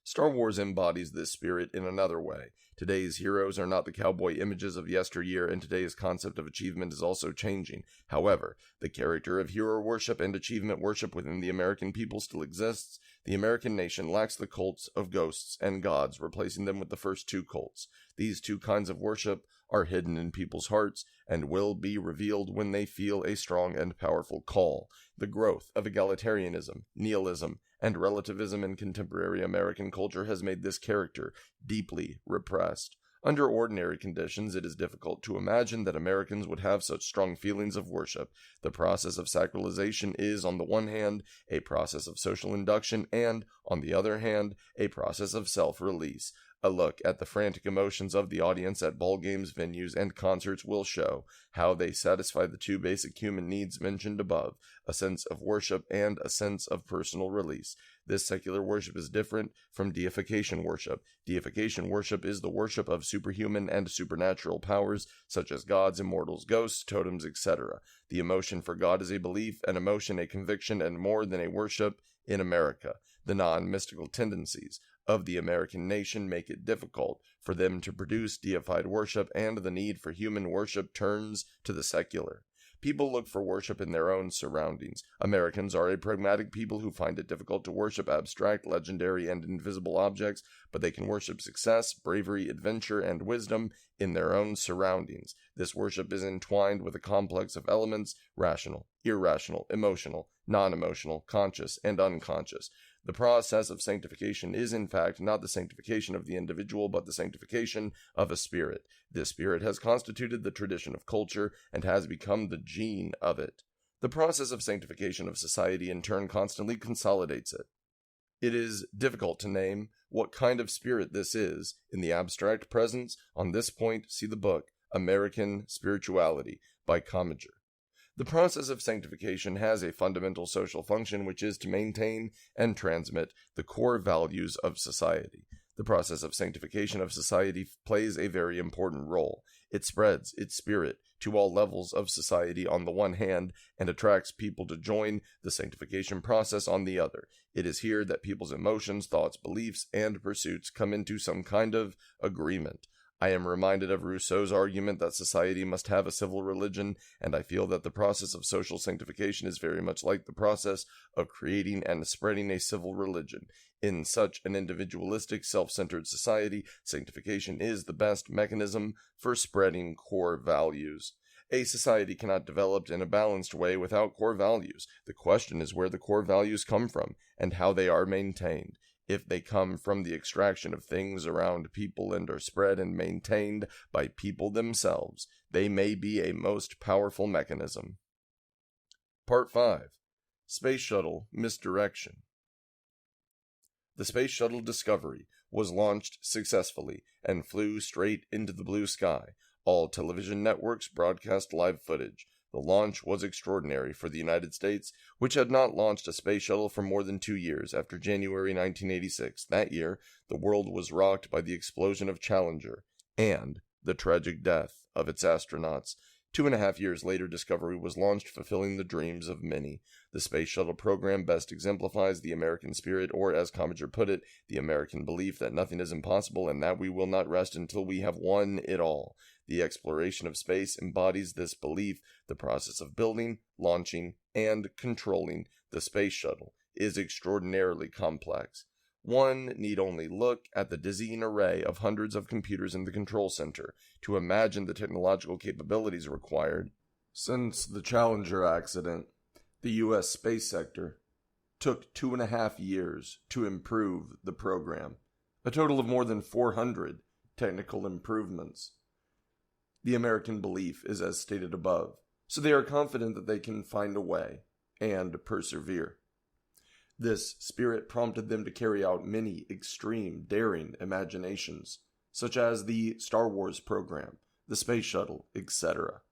Star Wars embodies this spirit in another way. Today's heroes are not the cowboy images of yesteryear, and today's concept of achievement is also changing. However, the character of hero worship and achievement worship within the American people still exists. The American nation lacks the cults of ghosts and gods, replacing them with the first two cults. These two kinds of worship are hidden in people's hearts and will be revealed when they feel a strong and powerful call. The growth of egalitarianism, nihilism, and relativism in contemporary American culture has made this character deeply repressed. Under ordinary conditions, it is difficult to imagine that Americans would have such strong feelings of worship. The process of sacralization is, on the one hand, a process of social induction and, on the other hand, a process of self-release. A look at the frantic emotions of the audience at ball games, venues, and concerts will show how they satisfy the two basic human needs mentioned above, a sense of worship and a sense of personal release. This secular worship is different from deification worship. Deification worship is the worship of superhuman and supernatural powers, such as gods, immortals, ghosts, totems, etc. The emotion for God is a belief, an emotion, a conviction, and more than a worship in America. The non-mystical tendencies of the American nation make it difficult for them to produce deified worship, and the need for human worship turns to the secular. People look for worship in their own surroundings. Americans are a pragmatic people who find it difficult to worship abstract, legendary, and invisible objects, but they can worship success, bravery, adventure, and wisdom in their own surroundings. This worship is entwined with a complex of elements: rational, irrational, emotional, non-emotional, conscious, and unconscious. The process of sanctification is, in fact, not the sanctification of the individual, but the sanctification of a spirit. This spirit has constituted the tradition of culture and has become the gene of it. The process of sanctification of society, in turn, constantly consolidates it. It is difficult to name what kind of spirit this is. In the abstract presence, on this point, see the book American Spirituality by Commager. The process of sanctification has a fundamental social function, which is to maintain and transmit the core values of society. The process of sanctification of society plays a very important role. It spreads its spirit to all levels of society on the one hand, and attracts people to join the sanctification process on the other. It is here that people's emotions, thoughts, beliefs, and pursuits come into some kind of agreement. I am reminded of Rousseau's argument that society must have a civil religion, and I feel that the process of social sanctification is very much like the process of creating and spreading a civil religion. In such an individualistic, self-centered society, sanctification is the best mechanism for spreading core values. A society cannot develop in a balanced way without core values. The question is where the core values come from and how they are maintained. If they come from the extraction of things around people and are spread and maintained by people themselves, they may be a most powerful mechanism. Part 5. Space Shuttle Misdirection. The Space Shuttle Discovery was launched successfully and flew straight into the blue sky. All television networks broadcast live footage. The launch was extraordinary for the United States, which had not launched a space shuttle for more than 2 years after January 1986. That year, the world was rocked by the explosion of Challenger and the tragic death of its astronauts. 2.5 years later, Discovery was launched, fulfilling the dreams of many. The space shuttle program best exemplifies the American spirit, or as Commager put it, the American belief that nothing is impossible and that we will not rest until we have won it all. The exploration of space embodies this belief. The process of building, launching, and controlling the space shuttle is extraordinarily complex. One need only look at the dizzying array of hundreds of computers in the control center to imagine the technological capabilities required. Since the Challenger accident, the U.S. space sector took 2.5 years to improve the program, a total of more than 400 technical improvements. The American belief is as stated above. so they are confident that they can find a way and persevere. This spirit prompted them to carry out many extreme, daring imaginations, such as the Star Wars program, the space shuttle, etc.,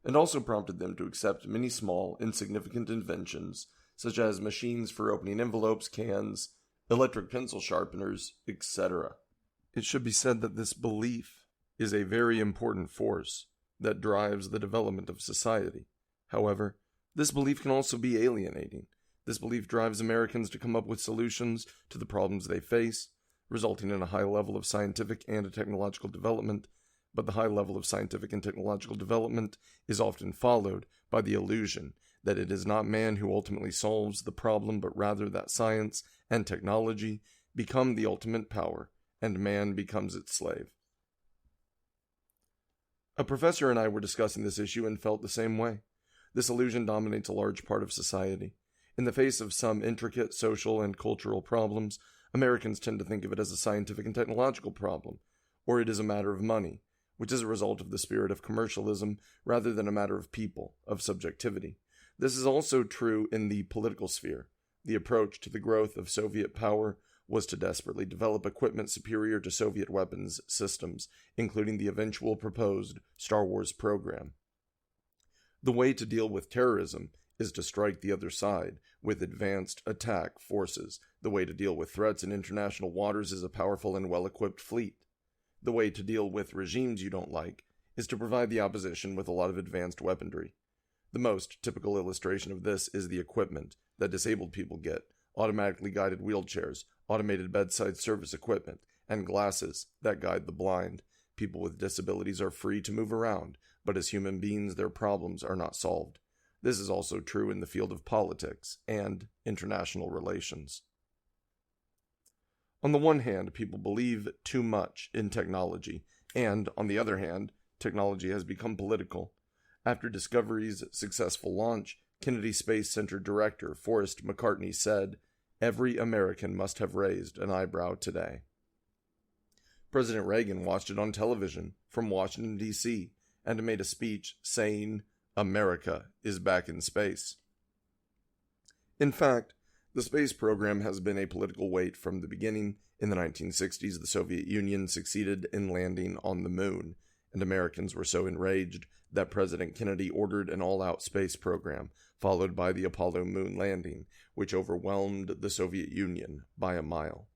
and also prompted them to accept many small, insignificant inventions, such as machines for opening envelopes, cans, electric pencil sharpeners, etc. It should be said that this belief is a very important force that drives the development of society. However, this belief can also be alienating. This belief drives Americans to come up with solutions to the problems they face, resulting in a high level of scientific and technological development, but the high level of scientific and technological development is often followed by the illusion that it is not man who ultimately solves the problem, but rather that science and technology become the ultimate power, and man becomes its slave. A professor and I were discussing this issue and felt the same way. This illusion dominates a large part of society. In the face of some intricate social and cultural problems, Americans tend to think of it as a scientific and technological problem, or it is a matter of money, which is a result of the spirit of commercialism rather than a matter of people, of subjectivity. This is also true in the political sphere. The approach to the growth of Soviet power was to desperately develop equipment superior to Soviet weapons systems, including the eventual proposed Star Wars program. The way to deal with terrorism is to strike the other side with advanced attack forces. The way to deal with threats in international waters is a powerful and well-equipped fleet. The way to deal with regimes you don't like is to provide the opposition with a lot of advanced weaponry. The most typical illustration of this is the equipment that disabled people get: automatically guided wheelchairs, automated bedside service equipment, and glasses that guide the blind. People with disabilities are free to move around, but as human beings, their problems are not solved. This is also true in the field of politics and international relations. On the one hand, people believe too much in technology, and on the other hand, technology has become political. After Discovery's successful launch, Kennedy Space Center Director Forrest McCartney said, "Every American must have raised an eyebrow today." President Reagan watched it on television from Washington, D.C., and made a speech saying, "America is back in space." In fact, the space program has been a political weight from the beginning. In the 1960s, the Soviet Union succeeded in landing on the moon, and Americans were so enraged that President Kennedy ordered an all-out space program, followed by the Apollo moon landing, which overwhelmed the Soviet Union by a mile.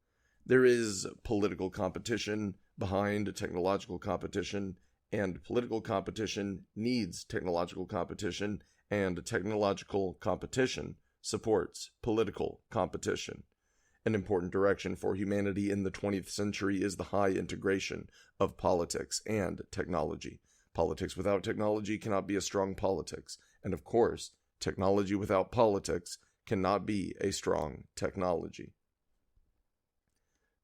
There is political competition behind technological competition, and political competition needs technological competition, and technological competition supports political competition. An important direction for humanity in the 20th century is the high integration of politics and technology. Politics without technology cannot be a strong politics, and of course, technology without politics cannot be a strong technology.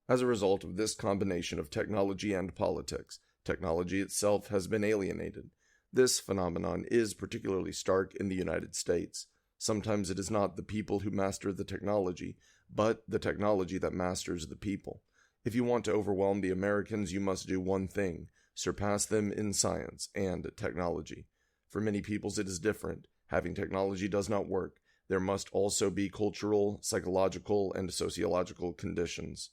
As a result of this combination of technology and politics, technology itself has been alienated. This phenomenon is particularly stark in the United States. Sometimes it is not the people who master the technology, but the technology that masters the people. If you want to overwhelm the Americans, you must do one thing: surpass them in science and technology. For many peoples it is different. Having technology does not work. There must also be cultural, psychological, and sociological conditions.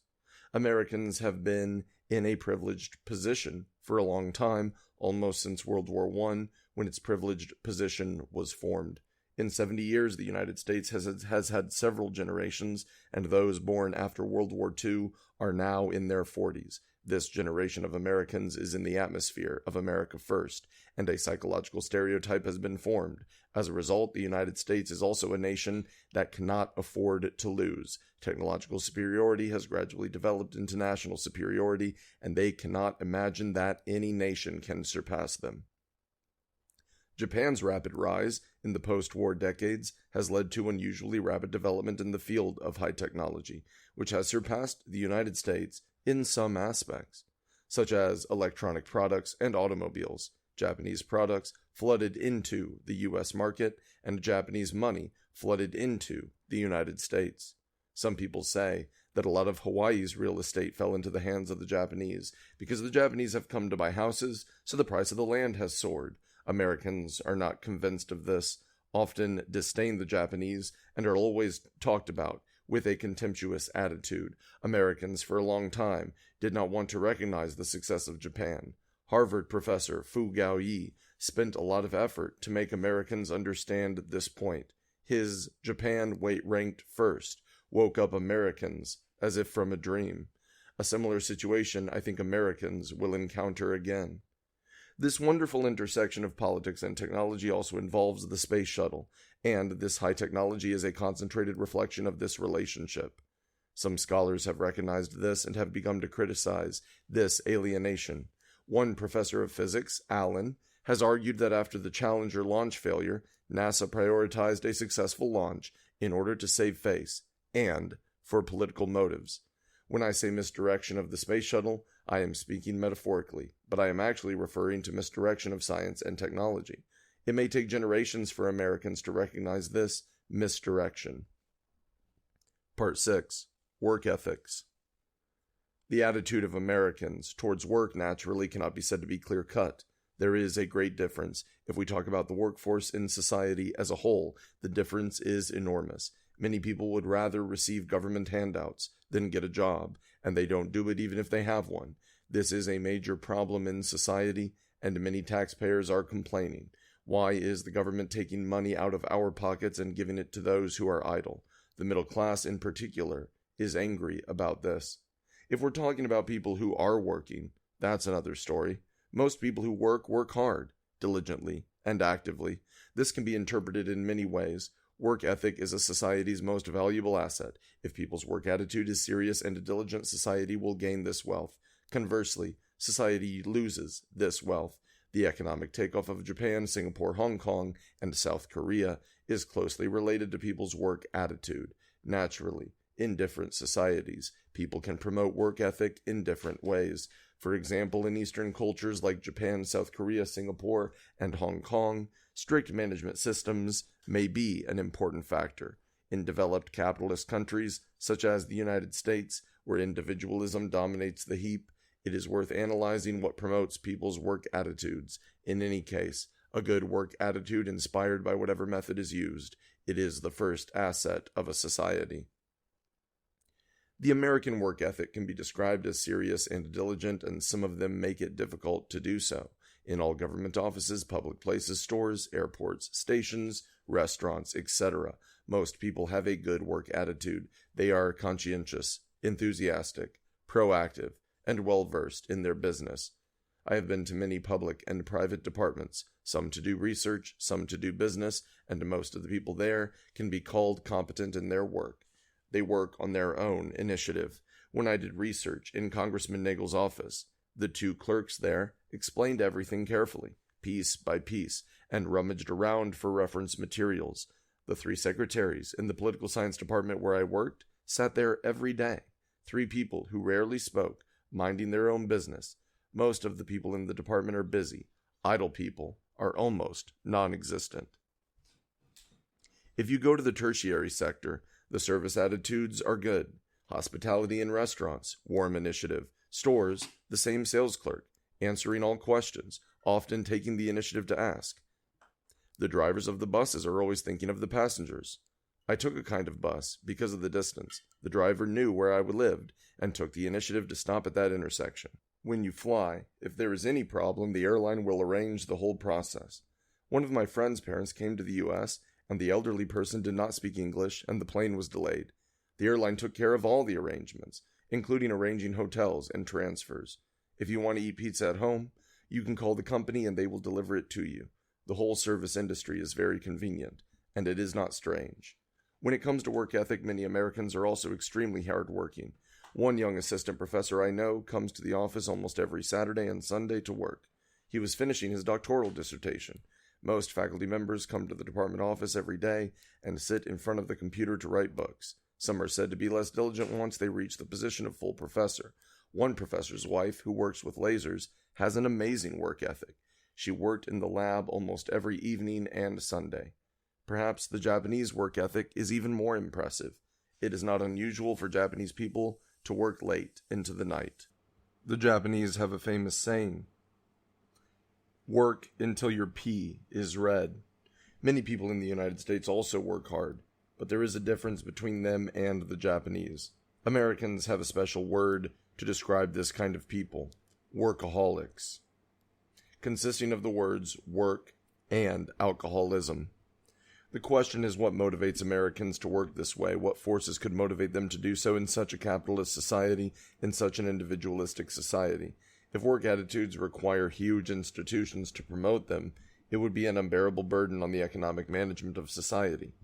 Americans have been in a privileged position for a long time, almost since World War I, when its privileged position was formed. In 70 years, the United States has had several generations, and those born after World War II are now in their 40s. This generation of Americans is in the atmosphere of America First, and a psychological stereotype has been formed. As a result, the United States is also a nation that cannot afford to lose. Technological superiority has gradually developed into national superiority, and they cannot imagine that any nation can surpass them. Japan's rapid rise in the post-war decades has led to unusually rapid development in the field of high technology, which has surpassed the United States in some aspects, such as electronic products and automobiles. Japanese products flooded into the U.S. market, and Japanese money flooded into the United States. Some people say that a lot of Hawaii's real estate fell into the hands of the Japanese because the Japanese have come to buy houses, so the price of the land has soared. Americans are not convinced of this, often disdain the Japanese, and are always talked about with a contemptuous attitude. Americans, for a long time, did not want to recognize the success of Japan. Harvard professor Fu Gaoyi spent a lot of effort to make Americans understand this point. His Japan ranked first woke up Americans as if from a dream. A similar situation I think Americans will encounter again. This wonderful intersection of politics and technology also involves the space shuttle, and this high technology is a concentrated reflection of this relationship. Some scholars have recognized this and have begun to criticize this alienation. One professor of physics, Allen, has argued that after the Challenger launch failure, NASA prioritized a successful launch in order to save face, and for political motives. When I say misdirection of the space shuttle, I am speaking metaphorically, but I am actually referring to misdirection of science and technology. It may take generations for Americans to recognize this misdirection. Part 6. Work Ethics. The attitude of Americans towards work naturally cannot be said to be clear-cut. There is a great difference. If we talk about the workforce in society as a whole, the difference is enormous. Many people would rather receive government handouts than get a job, and they don't do it even if they have one. This is a major problem in society, and many taxpayers are complaining. Why is the government taking money out of our pockets and giving it to those who are idle? The middle class in particular is angry about this. If we're talking about people who are working, that's another story. Most people who work hard, diligently, and actively. This can be interpreted in many ways. Work ethic is a society's most valuable asset. If people's work attitude is serious and diligent, society will gain this wealth. Conversely, society loses this wealth. The economic takeoff of Japan, Singapore, Hong Kong, and South Korea is closely related to people's work attitude. Naturally, in different societies, people can promote work ethic in different ways. For example, in Eastern cultures like Japan, South Korea, Singapore, and Hong Kong, strict management systems may be an important factor. In developed capitalist countries, such as the United States, where individualism dominates the heap, it is worth analyzing what promotes people's work attitudes. In any case, a good work attitude inspired by whatever method is used, it is the first asset of a society. The American work ethic can be described as serious and diligent, and some of them make it difficult to do so. In all government offices, public places, stores, airports, stations, restaurants, etc., most people have a good work attitude. They are conscientious, enthusiastic, proactive, and well-versed in their business. I have been to many public and private departments, some to do research, some to do business, and most of the people there can be called competent in their work. They work on their own initiative. When I did research in Congressman Nagel's office, the two clerks there explained everything carefully, piece by piece, and rummaged around for reference materials. The three secretaries in the political science department where I worked sat there every day. 3 people who rarely spoke, minding their own business. Most of the people in the department are busy. Idle people are almost non-existent. If you go to the tertiary sector, the service attitudes are good. Hospitality in restaurants, warm initiative. Stores, the same sales clerk, answering all questions, often taking the initiative to ask. The drivers of the buses are always thinking of the passengers. I took a kind of bus because of the distance. The driver knew where I lived and took the initiative to stop at that intersection. When you fly, if there is any problem, the airline will arrange the whole process. One of my friend's parents came to the U.S., and the elderly person did not speak English, and the plane was delayed. The airline took care of all the arrangements, including arranging hotels and transfers. If you want to eat pizza at home, you can call the company and they will deliver it to you. The whole service industry is very convenient, and it is not strange. When it comes to work ethic, many Americans are also extremely hardworking. One young assistant professor I know comes to the office almost every Saturday and Sunday to work. He was finishing his doctoral dissertation. Most faculty members come to the department office every day and sit in front of the computer to write books. Some are said to be less diligent once they reach the position of full professor. One professor's wife, who works with lasers, has an amazing work ethic. She worked in the lab almost every evening and Sunday. Perhaps the Japanese work ethic is even more impressive. It is not unusual for Japanese people to work late into the night. The Japanese have a famous saying, Work until your P is red. Many people in the United States also work hard, but there is a difference between them and the Japanese. Americans have a special word to describe this kind of people: workaholics, consisting of the words work and alcoholism. The question is, what motivates Americans to work this way? What forces could motivate them to do so in such a capitalist society, in such an individualistic society? If work attitudes require huge institutions to promote them, it would be an unbearable burden on the economic management of society.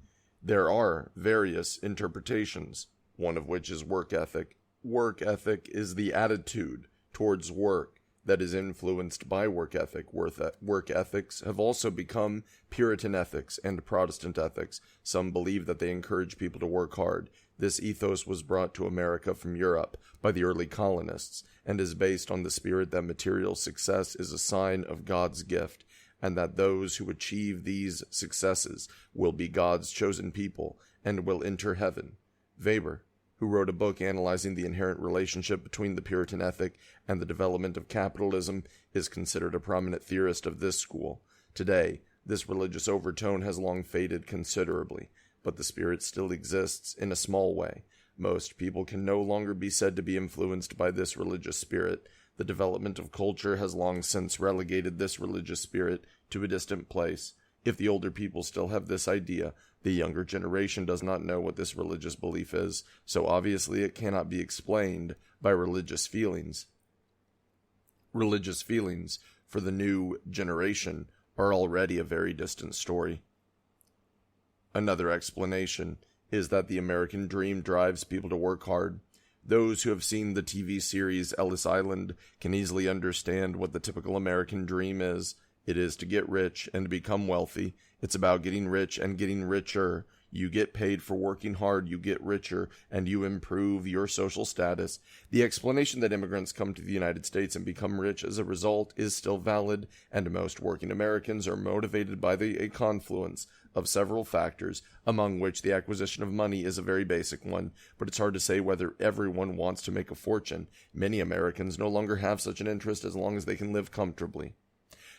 There are various interpretations, one of which is work ethic. Work ethic is the attitude towards work that is influenced by work ethic. Work ethics have also become Puritan ethics and Protestant ethics. Some believe that they encourage people to work hard. This ethos was brought to America from Europe by the early colonists and is based on the spirit that material success is a sign of God's gift, and that those who achieve these successes will be God's chosen people and will enter heaven. Weber, who wrote a book analyzing the inherent relationship between the Puritan ethic and the development of capitalism, is considered a prominent theorist of this school. Today, this religious overtone has long faded considerably, but the spirit still exists in a small way. Most people can no longer be said to be influenced by this religious spirit. The development of culture has long since relegated this religious spirit to a distant place. If the older people still have this idea, the younger generation does not know what this religious belief is, so obviously it cannot be explained by religious feelings. Religious feelings, for the new generation, are already a very distant story. Another explanation is that the American dream drives people to work hard. Those who have seen the TV series Ellis Island can easily understand what the typical American dream is. It is to get rich and become wealthy. It's about getting rich and getting richer. You get paid for working hard, you get richer, and you improve your social status. The explanation that immigrants come to the United States and become rich as a result is still valid, and most working Americans are motivated by a confluence of several factors, among which the acquisition of money is a very basic one, but it's hard to say whether everyone wants to make a fortune. Many Americans no longer have such an interest as long as they can live comfortably.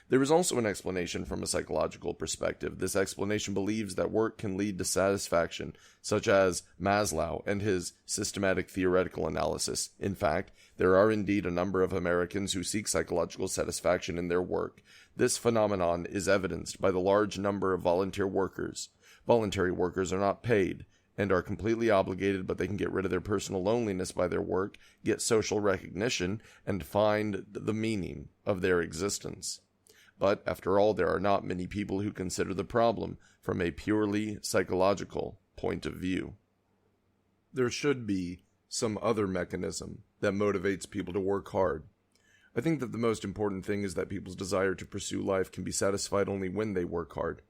There is also an explanation from a psychological perspective. This explanation believes that work can lead to satisfaction, such as Maslow and his systematic theoretical analysis. In fact, there are indeed a number of Americans who seek psychological satisfaction in their work. This phenomenon is evidenced by the large number of volunteer workers. Voluntary workers are not paid and are completely obligated, but they can get rid of their personal loneliness by their work, get social recognition, and find the meaning of their existence. But, after all, there are not many people who consider the problem from a purely psychological point of view. There should be some other mechanism that motivates people to work hard. I think that the most important thing is that people's desire to pursue life can be satisfied only when they work hard.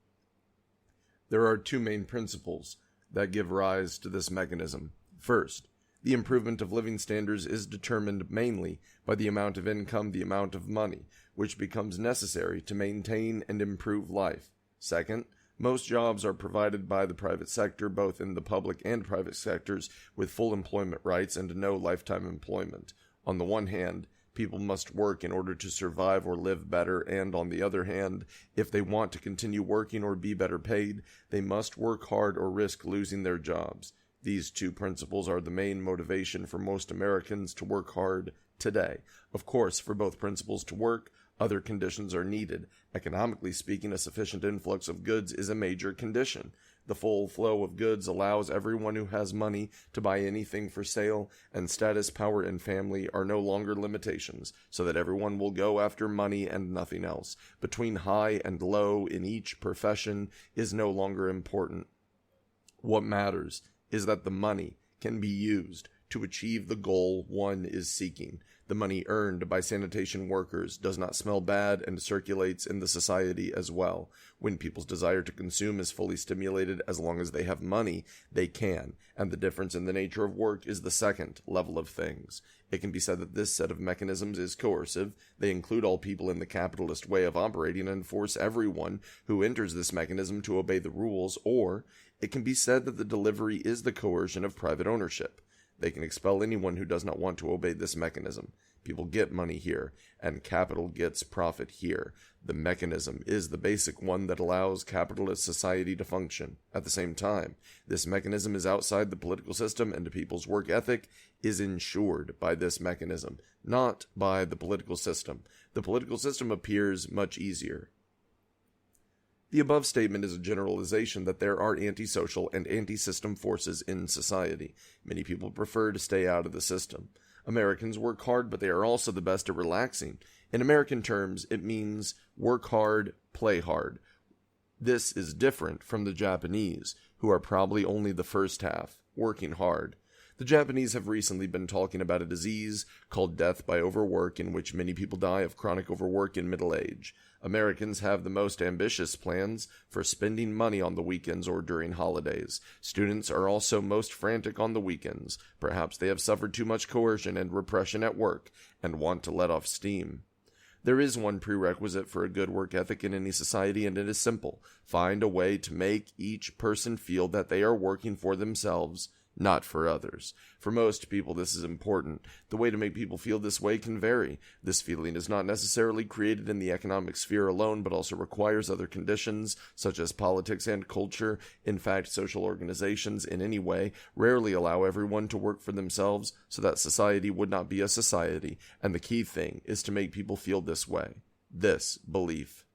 There are two main principles that give rise to this mechanism. First, the improvement of living standards is determined mainly by the amount of income, the amount of money, which becomes necessary to maintain and improve life. Second, most jobs are provided by the private sector, both in the public and private sectors, with full employment rights and no lifetime employment. On the one hand, people must work in order to survive or live better, and on the other hand, if they want to continue working or be better paid, they must work hard or risk losing their jobs. These two principles are the main motivation for most Americans to work hard today. Of course, for both principles to work, other conditions are needed. Economically speaking, a sufficient influx of goods is a major condition. The full flow of goods allows everyone who has money to buy anything for sale, and status, power, and family are no longer limitations, so that everyone will go after money and nothing else. Between high and low in each profession is no longer important. What matters is that the money can be used to achieve the goal one is seeking. The money earned by sanitation workers does not smell bad and circulates in the society as well. When people's desire to consume is fully stimulated, as long as they have money, they can, and the difference in the nature of work is the second level of things. It can be said that this set of mechanisms is coercive. They include all people in the capitalist way of operating and force everyone who enters this mechanism to obey the rules, or it can be said that the delivery is the coercion of private ownership. They can expel anyone who does not want to obey this mechanism. People get money here, and capital gets profit here. The mechanism is the basic one that allows capitalist society to function. At the same time, this mechanism is outside the political system, and people's work ethic is ensured by this mechanism, not by the political system. The political system appears much easier. The above statement is a generalization that there are antisocial and anti-system forces in society. Many people prefer to stay out of the system. Americans work hard, but they are also the best at relaxing. In American terms, it means work hard, play hard. This is different from the Japanese, who are probably only the first half, working hard. The Japanese have recently been talking about a disease called death by overwork, in which many people die of chronic overwork in middle age. Americans have the most ambitious plans for spending money on the weekends or during holidays. Students are also most frantic on the weekends. Perhaps they have suffered too much coercion and repression at work and want to let off steam. There is one prerequisite for a good work ethic in any society, and it is simple. Find a way to make each person feel that they are working for themselves, not for others. For most people, this is important. The way to make people feel this way can vary. This feeling is not necessarily created in the economic sphere alone, but also requires other conditions, such as politics and culture. In fact, social organizations, in any way, rarely allow everyone to work for themselves, so that society would not be a society, and the key thing is to make people feel this way. This belief.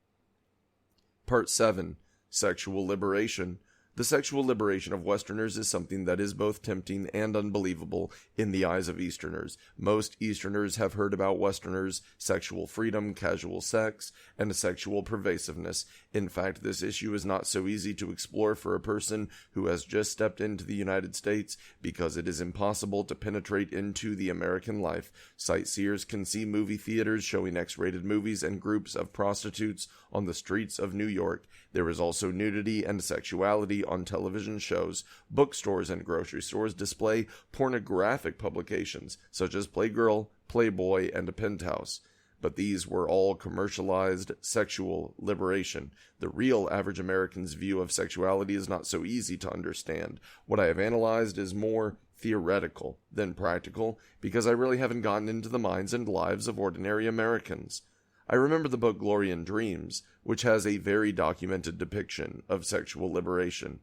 Part 7. Sexual Liberation. The sexual liberation of Westerners is something that is both tempting and unbelievable in the eyes of Easterners. Most Easterners have heard about Westerners' sexual freedom, casual sex, and sexual pervasiveness. In fact, this issue is not so easy to explore for a person who has just stepped into the United States, because it is impossible to penetrate into the American life. Sightseers can see movie theaters showing X-rated movies and groups of prostitutes on the streets of New York. There is also nudity and sexuality on television shows. Bookstores and grocery stores display pornographic publications, such as Playgirl, Playboy, and Penthouse. But these were all commercialized sexual liberation. The real average American's view of sexuality is not so easy to understand. What I have analyzed is more theoretical than practical, because I really haven't gotten into the minds and lives of ordinary Americans. I remember the book Glory in Dreams, which has a very documented depiction of sexual liberation.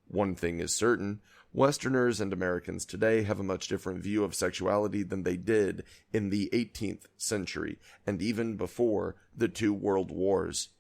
One thing is certain, Westerners and Americans today have a much different view of sexuality than they did in the 18th century, and even before the 2 world wars.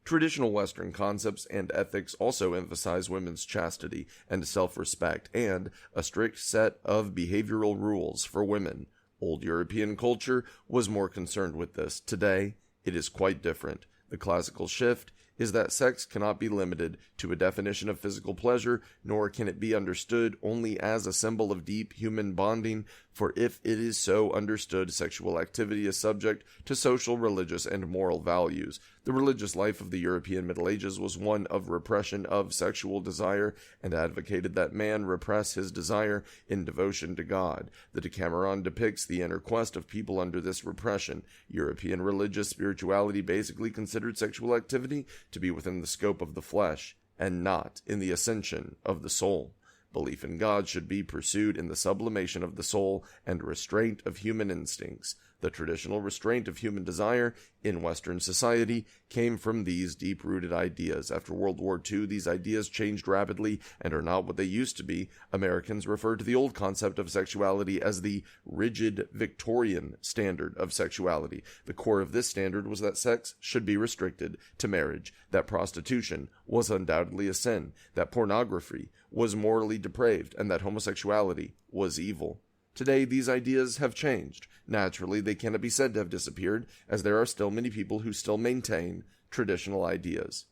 Traditional Western concepts and ethics also emphasize women's chastity and self-respect, and a strict set of behavioral rules for women. Old European culture was more concerned with this. Today, it is quite different. The classical shift is that sex cannot be limited to a definition of physical pleasure, nor can it be understood only as a symbol of deep human bonding, for if it is so understood, sexual activity is subject to social, religious, and moral values. The religious life of the European Middle Ages was one of repression of sexual desire, and advocated that man repress his desire in devotion to God. The Decameron depicts the inner quest of people under this repression. European religious spirituality basically considered sexual activity to be within the scope of the flesh, and not in the ascension of the soul. Belief in God should be pursued in the sublimation of the soul and restraint of human instincts. The traditional restraint of human desire in Western society came from these deep-rooted ideas. After World War II, these ideas changed rapidly and are not what they used to be. Americans refer to the old concept of sexuality as the rigid Victorian standard of sexuality. The core of this standard was that sex should be restricted to marriage, that prostitution was undoubtedly a sin, that pornography was morally depraved, and that homosexuality was evil. Today, these ideas have changed. Naturally, they cannot be said to have disappeared, as there are still many people who still maintain traditional ideas.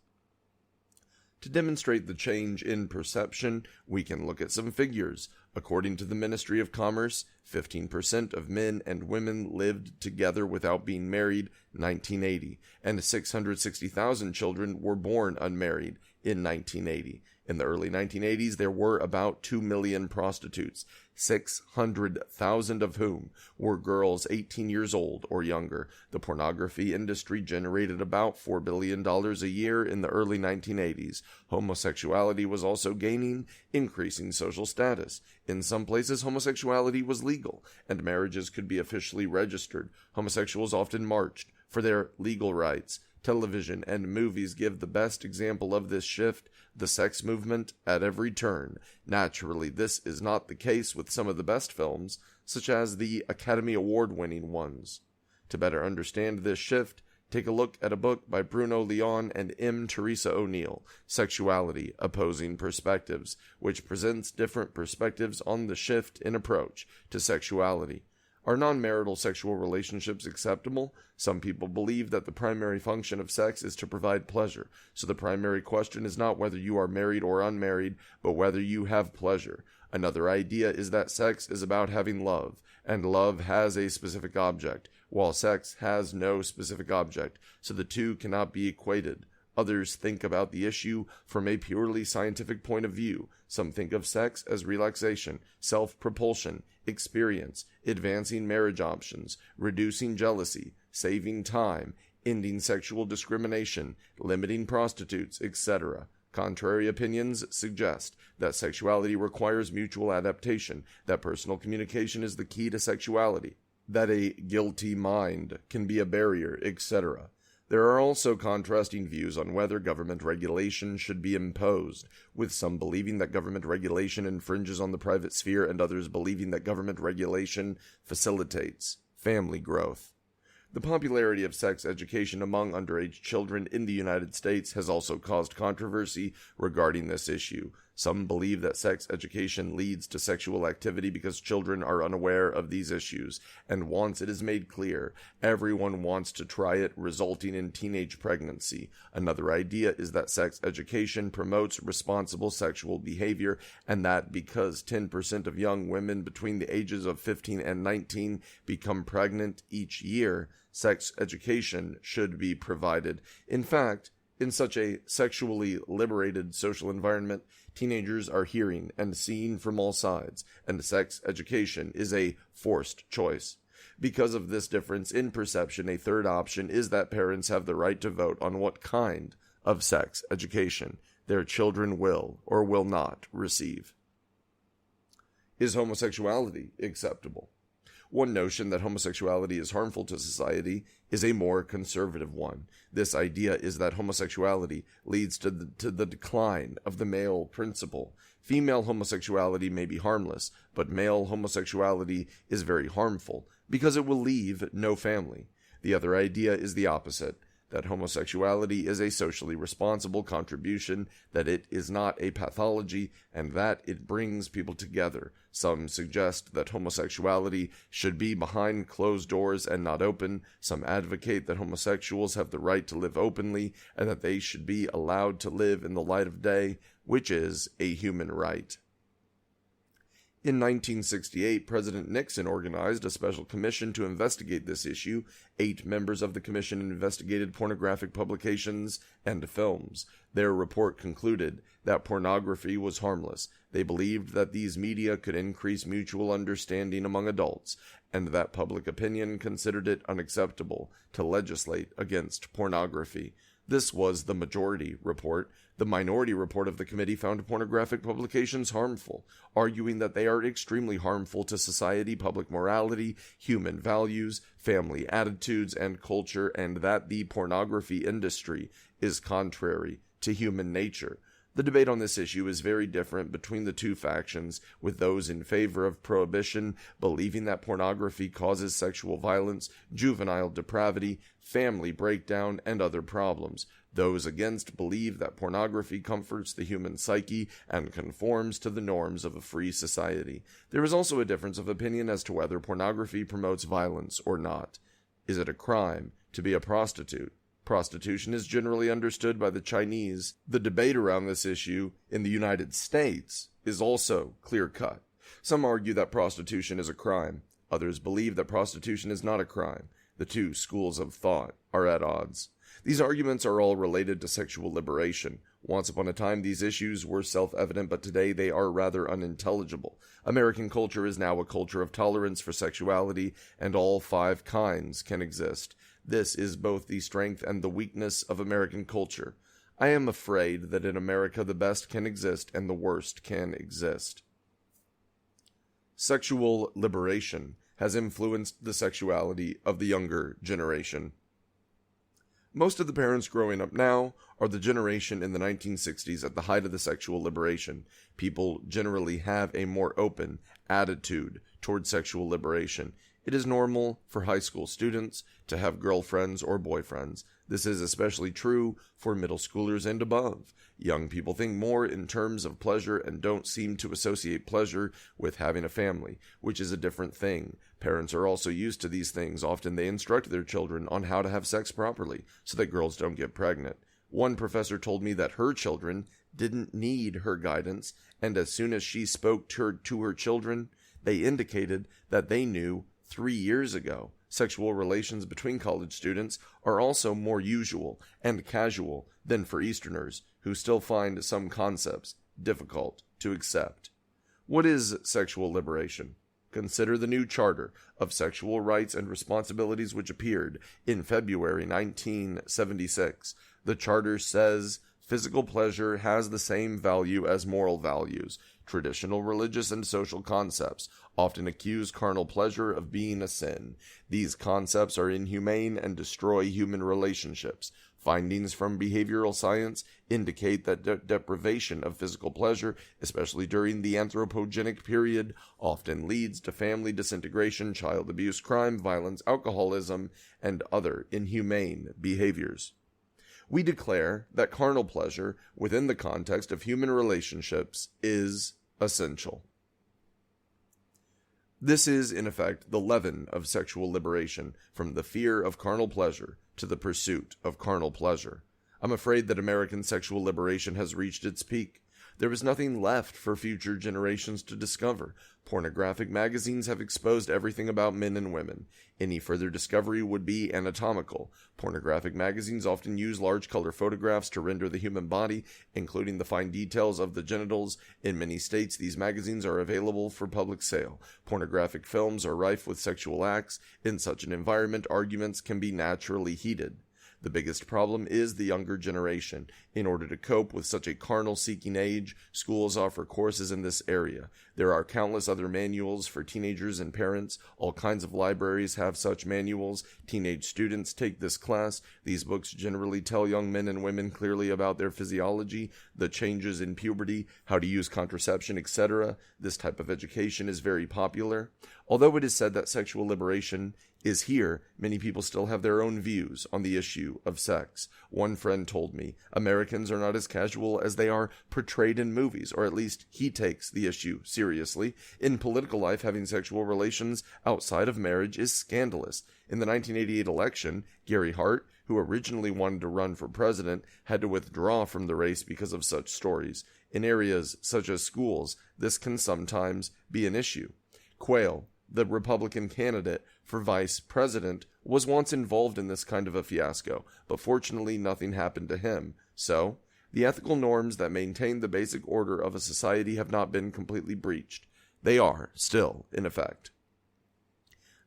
To demonstrate the change in perception, we can look at some figures. According to the Ministry of Commerce, 15% of men and women lived together without being married in 1980, and 660,000 children were born unmarried in 1980. In the early 1980s, there were about 2 million prostitutes, 600,000 of whom were girls 18 years old or younger. The pornography industry generated about $4 billion a year in the early 1980s. Homosexuality was also gaining increasing social status. In some places, homosexuality was legal, and marriages could be officially registered. Homosexuals often marched for their legal rights. Television and movies give the best example of this shift, the sex movement, at every turn. Naturally, this is not the case with some of the best films, such as the Academy Award-winning ones. To better understand this shift, take a look at a book by Bruno Leon and M. Teresa O'Neill, Sexuality, Opposing Perspectives, which presents different perspectives on the shift in approach to sexuality. Are non-marital sexual relationships acceptable? Some people believe that the primary function of sex is to provide pleasure, so the primary question is not whether you are married or unmarried, but whether you have pleasure. Another idea is that sex is about having love, and love has a specific object, while sex has no specific object, so the two cannot be equated. Others think about the issue from a purely scientific point of view. Some think of sex as relaxation, self-propulsion, experience, advancing marriage options, reducing jealousy, saving time, ending sexual discrimination, limiting prostitutes, etc. Contrary opinions suggest that sexuality requires mutual adaptation, that personal communication is the key to sexuality, that a guilty mind can be a barrier, etc. There are also contrasting views on whether government regulation should be imposed, with some believing that government regulation infringes on the private sphere and others believing that government regulation facilitates family growth. The popularity of sex education among underage children in the United States has also caused controversy regarding this issue. Some believe that sex education leads to sexual activity because children are unaware of these issues, and once it is made clear, everyone wants to try it, resulting in teenage pregnancy. Another idea is that sex education promotes responsible sexual behavior, and that because 10% of young women between the ages of 15 and 19 become pregnant each year, sex education should be provided. In fact, in such a sexually liberated social environment, teenagers are hearing and seeing from all sides, and sex education is a forced choice. Because of this difference in perception, a third option is that parents have the right to vote on what kind of sex education their children will or will not receive. Is homosexuality acceptable? One notion that homosexuality is harmful to society is a more conservative one. This idea is that homosexuality leads to the decline of the male principle. Female homosexuality may be harmless, but male homosexuality is very harmful because it will leave no family. The other idea is the opposite, that homosexuality is a socially responsible contribution, that it is not a pathology, and that it brings people together. Some suggest that homosexuality should be behind closed doors and not open. Some advocate that homosexuals have the right to live openly, and that they should be allowed to live in the light of day, which is a human right. In 1968, President Nixon organized a special commission to investigate this issue. 8 members of the commission investigated pornographic publications and films. Their report concluded that pornography was harmless. They believed that these media could increase mutual understanding among adults, and that public opinion considered it unacceptable to legislate against pornography. This was the majority report. The minority report of the committee found pornographic publications harmful, arguing that they are extremely harmful to society, public morality, human values, family attitudes, and culture, and that the pornography industry is contrary to human nature. The debate on this issue is very different between the two factions, with those in favor of prohibition believing that pornography causes sexual violence, juvenile depravity, family breakdown, and other problems. Those against believe that pornography comforts the human psyche and conforms to the norms of a free society. There is also a difference of opinion as to whether pornography promotes violence or not. Is it a crime to be a prostitute? Prostitution is generally understood by the Chinese. The debate around this issue in the United States is also clear-cut. Some argue that prostitution is a crime. Others believe that prostitution is not a crime. The two schools of thought are at odds. These arguments are all related to sexual liberation. Once upon a time, these issues were self-evident, but today they are rather unintelligible. American culture is now a culture of tolerance for sexuality, and all five kinds can exist. This is both the strength and the weakness of American culture. I am afraid that in America the best can exist and the worst can exist. Sexual liberation has influenced the sexuality of the younger generation. Most of the parents growing up now are the generation in the 1960s at the height of the sexual liberation. People generally have a more open attitude toward sexual liberation. It is normal for high school students to have girlfriends or boyfriends. This is especially true for middle schoolers and above. Young people think more in terms of pleasure and don't seem to associate pleasure with having a family, which is a different thing. Parents are also used to these things. Often they instruct their children on how to have sex properly so that girls don't get pregnant. One professor told me that her children didn't need her guidance, and as soon as she spoke to her children, they indicated that they knew 3 years ago. Sexual relations between college students are also more usual and casual than for Easterners, who still find some concepts difficult to accept. What is sexual liberation? Consider the new Charter of Sexual Rights and Responsibilities, which appeared in February 1976. The Charter says physical pleasure has the same value as moral values. Traditional religious and social concepts often accuse carnal pleasure of being a sin. These concepts are inhumane and destroy human relationships. Findings from behavioral science indicate that deprivation of physical pleasure, especially during the anthropogenic period, often leads to family disintegration, child abuse, crime, violence, alcoholism, and other inhumane behaviors. We declare that carnal pleasure within the context of human relationships is essential. This is, in effect, the leaven of sexual liberation, from the fear of carnal pleasure to the pursuit of carnal pleasure. I'm afraid that American sexual liberation has reached its peak. There is nothing left for future generations to discover. Pornographic magazines have exposed everything about men and women. Any further discovery would be anatomical. Pornographic magazines often use large color photographs to render the human body, including the fine details of the genitals. In many states, these magazines are available for public sale. Pornographic films are rife with sexual acts. In such an environment, arguments can be naturally heated. The biggest problem is the younger generation. In order to cope with such a carnal-seeking age, schools offer courses in this area. There are countless other manuals for teenagers and parents. All kinds of libraries have such manuals. Teenage students take this class. These books generally tell young men and women clearly about their physiology, the changes in puberty, how to use contraception, etc. This type of education is very popular. Although it is said that sexual liberation is here, many people still have their own views on the issue of sex. One friend told me, Americans are not as casual as they are portrayed in movies, or at least he takes the issue seriously. In political life, having sexual relations outside of marriage is scandalous. In the 1988 election, Gary Hart, who originally wanted to run for president, had to withdraw from the race because of such stories. In areas such as schools, this can sometimes be an issue. Quayle, the Republican candidate for vice president, was once involved in this kind of a fiasco, but fortunately nothing happened to him. So, the ethical norms that maintain the basic order of a society have not been completely breached. They are still in effect.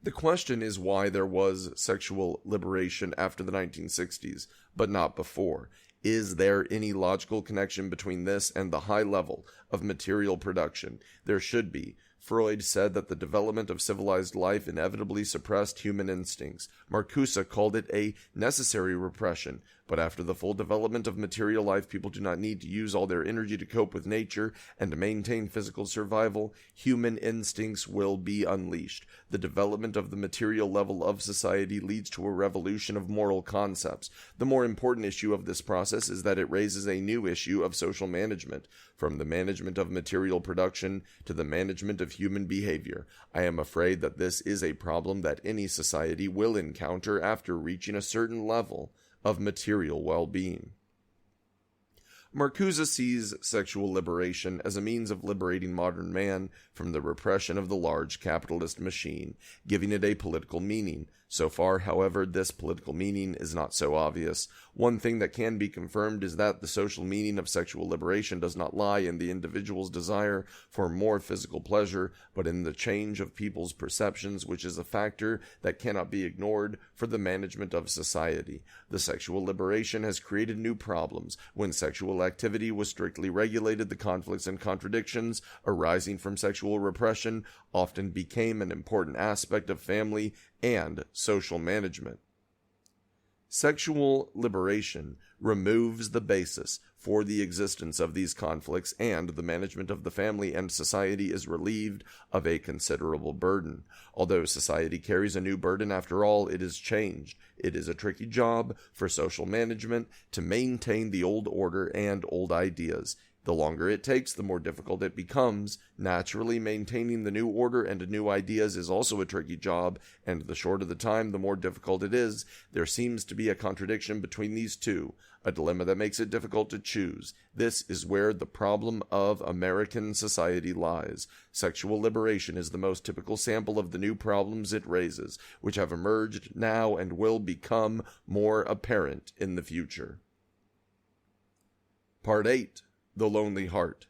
The question is why there was sexual liberation after the 1960s, but not before. Is there any logical connection between this and the high level of material production? There should be. Freud said that the development of civilized life inevitably suppressed human instincts. Marcuse called it a necessary repression. But after the full development of material life, people do not need to use all their energy to cope with nature and to maintain physical survival. Human instincts will be unleashed. The development of the material level of society leads to a revolution of moral concepts. The more important issue of this process is that it raises a new issue of social management, from the management of material production to the management of human behavior. I am afraid that this is a problem that any society will encounter after reaching a certain level of material well-being. Marcuse sees sexual liberation as a means of liberating modern man from the repression of the large capitalist machine, giving it a political meaning. So far, however, this political meaning is not so obvious. One thing that can be confirmed is that the social meaning of sexual liberation does not lie in the individual's desire for more physical pleasure, but in the change of people's perceptions, which is a factor that cannot be ignored for the management of society. The sexual liberation has created new problems. When sexual activity was strictly regulated, the conflicts and contradictions arising from sexual repression often became an important aspect of family and social management. Sexual liberation removes the basis for the existence of these conflicts, and the management of the family and society is relieved of a considerable burden. Although society carries a new burden, after all, it is changed. It is a tricky job for social management to maintain the old order and old ideas. The longer it takes, the more difficult it becomes. Naturally, maintaining the new order and new ideas is also a tricky job, and the shorter the time, the more difficult it is. There seems to be a contradiction between these two, a dilemma that makes it difficult to choose. This is where the problem of American society lies. Sexual liberation is the most typical sample of the new problems it raises, which have emerged now and will become more apparent in the future. Part 8. The Lonely Heart.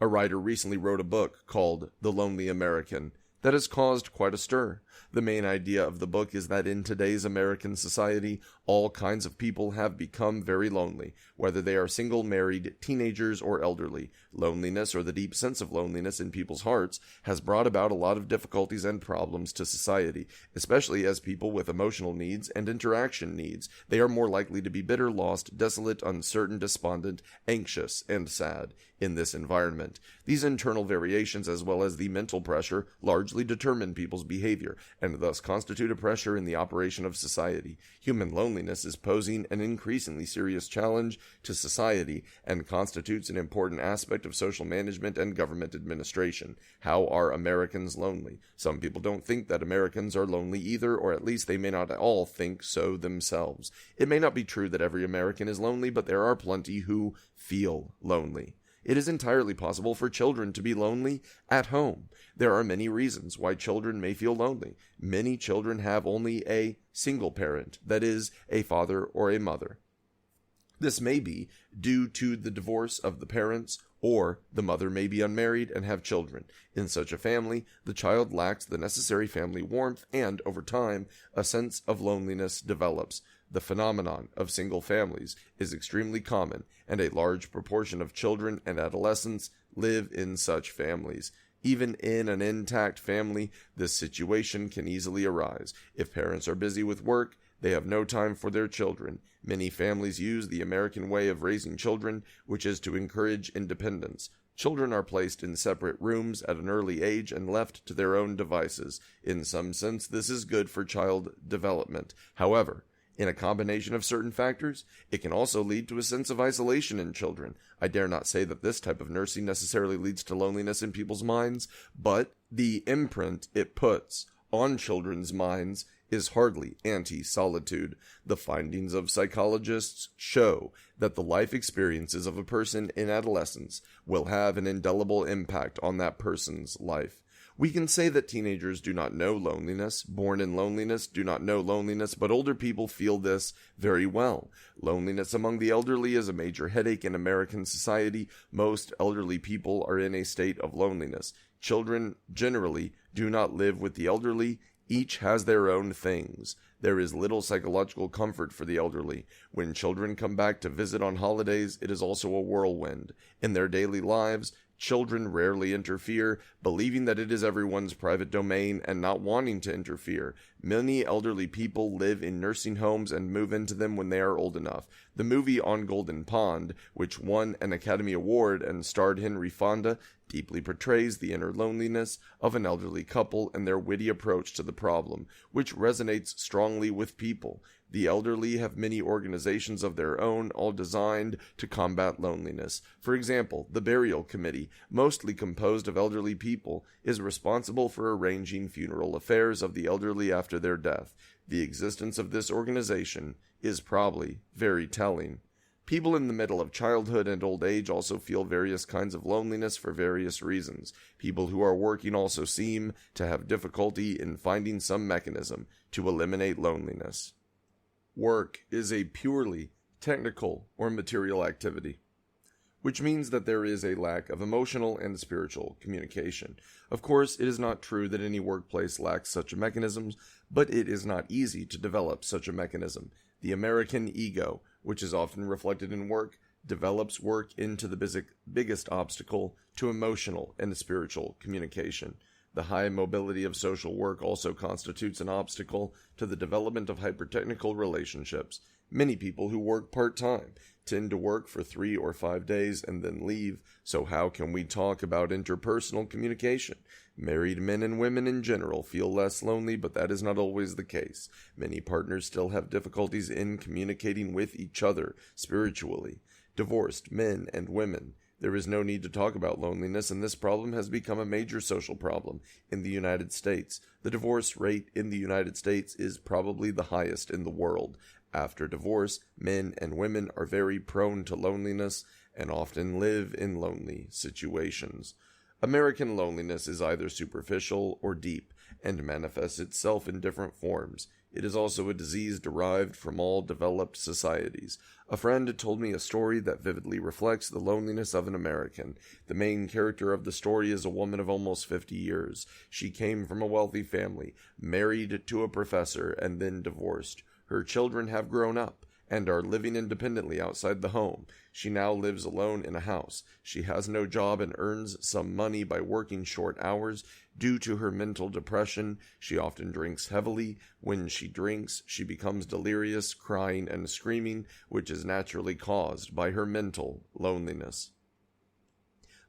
A writer recently wrote a book called The Lonely American that has caused quite a stir. The main idea of the book is that in today's American society, all kinds of people have become very lonely, whether they are single, married, teenagers, or elderly. Loneliness, or the deep sense of loneliness in people's hearts, has brought about a lot of difficulties and problems to society, especially as people with emotional needs and interaction needs. They are more likely to be bitter, lost, desolate, uncertain, despondent, anxious, and sad. In this environment, these internal variations, as well as the mental pressure, largely determine people's behavior, and thus constitute a pressure in the operation of society. Human loneliness is posing an increasingly serious challenge to society and constitutes an important aspect of social management and government administration. How are Americans lonely? Some people don't think that Americans are lonely either, or at least they may not all think so themselves. It may not be true that every American is lonely, but there are plenty who feel lonely. It is entirely possible for children to be lonely at home. There are many reasons why children may feel lonely. Many children have only a single parent, that is, a father or a mother. This may be due to the divorce of the parents, or the mother may be unmarried and have children. In such a family, the child lacks the necessary family warmth, and over time, a sense of loneliness develops. The phenomenon of single families is extremely common, and a large proportion of children and adolescents live in such families. Even in an intact family, this situation can easily arise. If parents are busy with work, they have no time for their children. Many families use the American way of raising children, which is to encourage independence. Children are placed in separate rooms at an early age and left to their own devices. In some sense, this is good for child development. However, in a combination of certain factors, it can also lead to a sense of isolation in children. I dare not say that this type of nursing necessarily leads to loneliness in people's minds, but the imprint it puts on children's minds is hardly anti-solitude. The findings of psychologists show that the life experiences of a person in adolescence will have an indelible impact on that person's life. We can say that teenagers do not know loneliness, born in loneliness do not know loneliness, but older people feel this very well. Loneliness among the elderly is a major headache in American society. Most elderly people are in a state of loneliness. Children generally do not live with the elderly. Each has their own things. There is little psychological comfort for the elderly. When children come back to visit on holidays, it is also a whirlwind. In their daily lives, children rarely interfere, believing that it is everyone's private domain and not wanting to interfere. Many elderly people live in nursing homes and move into them when they are old enough. The movie On Golden Pond, which won an Academy Award and starred Henry Fonda, deeply portrays the inner loneliness of an elderly couple and their witty approach to the problem, which resonates strongly with people. The elderly have many organizations of their own, all designed to combat loneliness. For example, the Burial Committee, mostly composed of elderly people, is responsible for arranging funeral affairs of the elderly after their death. The existence of this organization is probably very telling. People in the middle of childhood and old age also feel various kinds of loneliness for various reasons. People who are working also seem to have difficulty in finding some mechanism to eliminate loneliness. Work is a purely technical or material activity, which means that there is a lack of emotional and spiritual communication. Of course, it is not true that any workplace lacks such mechanisms, but it is not easy to develop such a mechanism. The American ego, which is often reflected in work, develops work into the biggest obstacle to emotional and spiritual communication. The high mobility of social work also constitutes an obstacle to the development of hypertechnical relationships. Many people who work part-time tend to work for 3 or 5 days and then leave, so how can we talk about interpersonal communication? Married men and women in general feel less lonely, but that is not always the case. Many partners still have difficulties in communicating with each other spiritually. Divorced men and women. There is no need to talk about loneliness, and this problem has become a major social problem in the United States. The divorce rate in the United States is probably the highest in the world. After divorce, men and women are very prone to loneliness and often live in lonely situations. American loneliness is either superficial or deep and manifests itself in different forms. It is also a disease derived from all developed societies. A friend told me a story that vividly reflects the loneliness of an American. The main character of the story is a woman of almost 50 years. She came from a wealthy family, married to a professor, and then divorced. Her children have grown up and are living independently outside the home. She now lives alone in a house. She has no job and earns some money by working short hours. Due to her mental depression, she often drinks heavily. When she drinks, she becomes delirious, crying and screaming, which is naturally caused by her mental loneliness.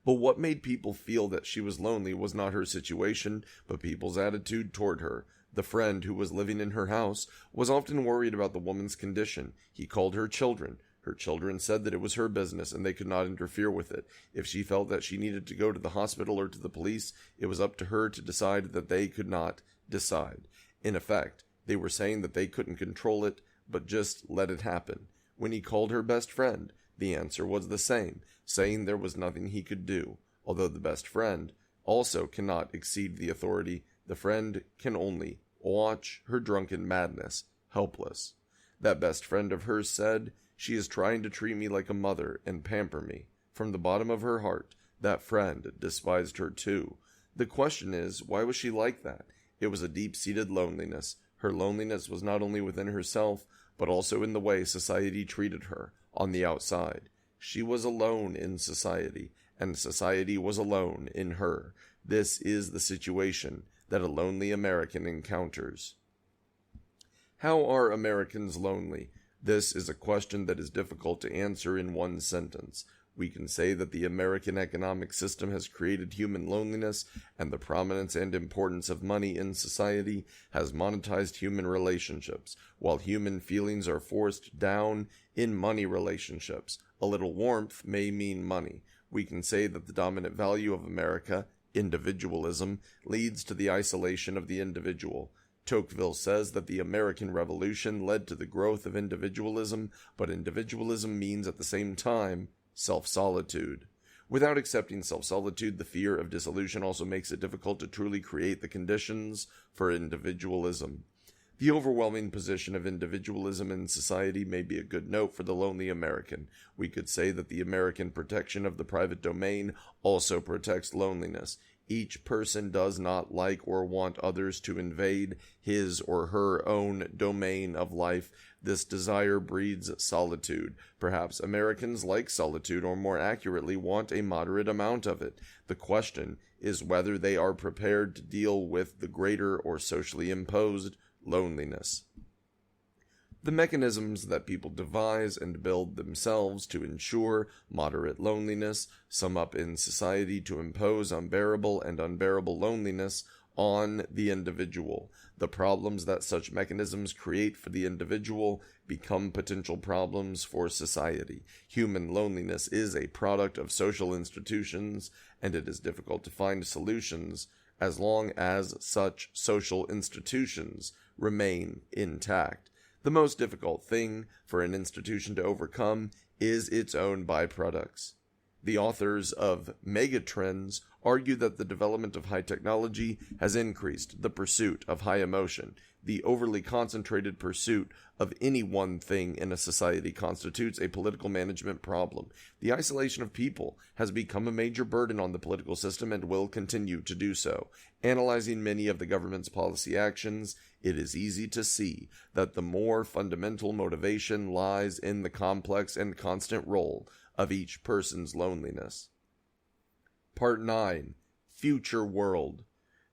But what made people feel that she was lonely was not her situation, but people's attitude toward her. The friend who was living in her house was often worried about the woman's condition. He called her children. Her children said that it was her business and they could not interfere with it. If she felt that she needed to go to the hospital or to the police, it was up to her to decide that they could not decide. In effect, they were saying that they couldn't control it, but just let it happen. When he called her best friend, the answer was the same, saying there was nothing he could do. Although the best friend also cannot exceed the authority, the friend can only watch her drunken madness, helpless. That best friend of hers said, "She is trying to treat me like a mother and pamper me." From the bottom of her heart, that friend despised her too. The question is, why was she like that? It was a deep-seated loneliness. Her loneliness was not only within herself, but also in the way society treated her on the outside. She was alone in society, and society was alone in her. This is the situation that a lonely American encounters. How are Americans lonely? This is a question that is difficult to answer in one sentence. We can say that the American economic system has created human loneliness, and the prominence and importance of money in society has monetized human relationships, while human feelings are forced down in money relationships. A little warmth may mean money. We can say that the dominant value of America, individualism, leads to the isolation of the individual. Tocqueville says that the American Revolution led to the growth of individualism, but individualism means at the same time self-solitude. Without accepting self-solitude, the fear of dissolution also makes it difficult to truly create the conditions for individualism. The overwhelming position of individualism in society may be a good note for the lonely American. We could say that the American protection of the private domain also protects loneliness. Each person does not like or want others to invade his or her own domain of life. This desire breeds solitude. Perhaps Americans like solitude, or more accurately, want a moderate amount of it. The question is whether they are prepared to deal with the greater or socially imposed loneliness. The mechanisms that people devise and build themselves to ensure moderate loneliness sum up in society to impose unbearable and unbearable loneliness on the individual. The problems that such mechanisms create for the individual become potential problems for society. Human loneliness is a product of social institutions, and it is difficult to find solutions as long as such social institutions remain intact. The most difficult thing for an institution to overcome is its own byproducts. The authors of Megatrends argue that the development of high technology has increased the pursuit of high emotion. The overly concentrated pursuit of any one thing in a society constitutes a political management problem. The isolation of people has become a major burden on the political system and will continue to do so. Analyzing many of the government's policy actions, it is easy to see that the more fundamental motivation lies in the complex and constant role of each person's loneliness. Part 9. Future World.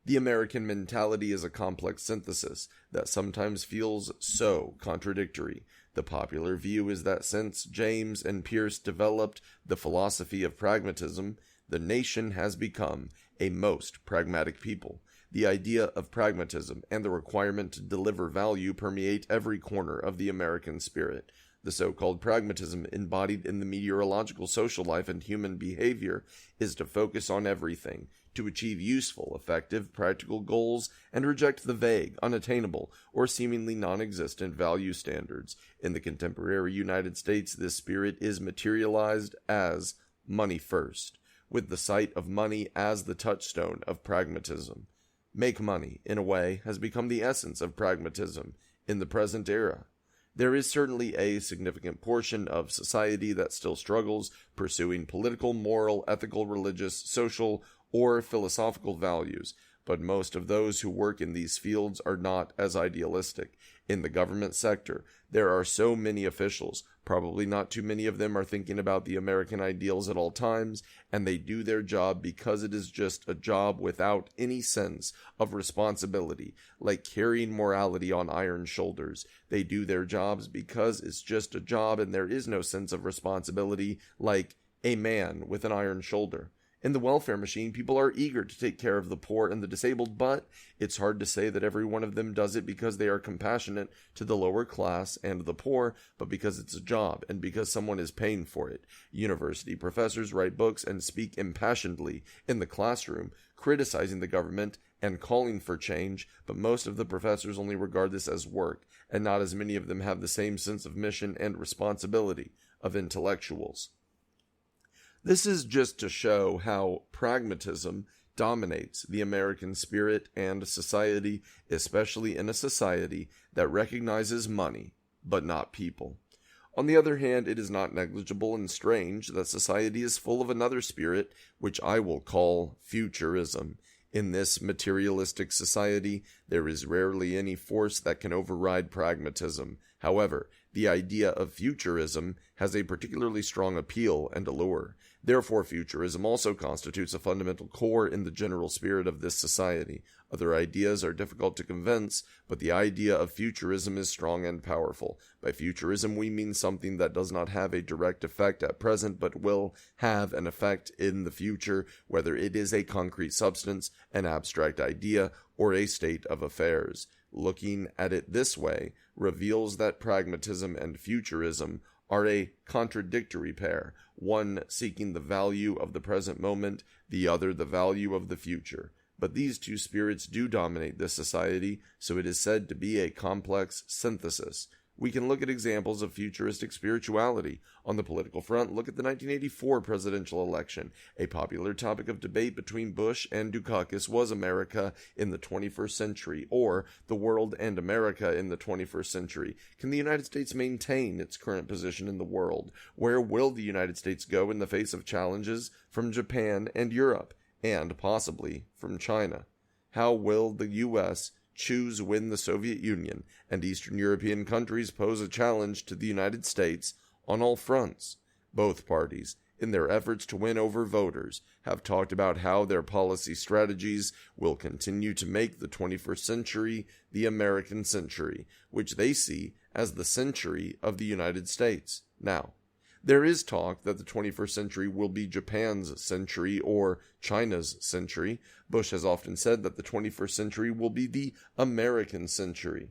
The American mentality is a complex synthesis that sometimes feels so contradictory. The popular view is that since James and Pierce developed the philosophy of pragmatism, the nation has become a most pragmatic people. The idea of pragmatism and the requirement to deliver value permeate every corner of the American spirit. The so-called pragmatism embodied in the meteorological social life and human behavior is to focus on everything, to achieve useful, effective, practical goals, and reject the vague, unattainable, or seemingly non-existent value standards. In the contemporary United States, this spirit is materialized as money first, with the sight of money as the touchstone of pragmatism. Make money, in a way, has become the essence of pragmatism in the present era. There is certainly a significant portion of society that still struggles, pursuing political, moral, ethical, religious, social, or philosophical values, but most of those who work in these fields are not as idealistic. In the government sector, there are so many officials, probably not too many of them are thinking about the American ideals at all times, and they do their job because it is just a job without any sense of responsibility, like carrying morality on iron shoulders. They do their jobs because it's just a job and there is no sense of responsibility, like a man with an iron shoulder. In the welfare machine, people are eager to take care of the poor and the disabled, but it's hard to say that every one of them does it because they are compassionate to the lower class and the poor, but because it's a job and because someone is paying for it. University professors write books and speak impassionedly in the classroom, criticizing the government and calling for change, but most of the professors only regard this as work, and not as many of them have the same sense of mission and responsibility of intellectuals. This is just to show how pragmatism dominates the American spirit and society, especially in a society that recognizes money, but not people. On the other hand, it is not negligible and strange that society is full of another spirit, which I will call futurism. In this materialistic society, there is rarely any force that can override pragmatism. However, the idea of futurism has a particularly strong appeal and allure. Therefore, futurism also constitutes a fundamental core in the general spirit of this society. Other ideas are difficult to convince, but the idea of futurism is strong and powerful. By futurism, we mean something that does not have a direct effect at present, but will have an effect in the future, whether it is a concrete substance, an abstract idea, or a state of affairs. Looking at it this way reveals that pragmatism and futurism are a contradictory pair, one seeking the value of the present moment, the other the value of the future. But these two spirits do dominate this society, so it is said to be a complex synthesis. We can look at examples of futuristic spirituality. On the political front, look at the 1984 presidential election. A popular topic of debate between Bush and Dukakis was America in the 21st century, or the world and America in the 21st century. Can the United States maintain its current position in the world? Where will the United States go in the face of challenges from Japan and Europe, and possibly from China? How will the U.S. choose when the Soviet Union and Eastern European countries pose a challenge to the United States on all fronts? Both parties, in their efforts to win over voters, have talked about how their policy strategies will continue to make the 21st century the American century, which they see as the century of the United States. Now, there is talk that the 21st century will be Japan's century or China's century. Bush has often said that the 21st century will be the American century.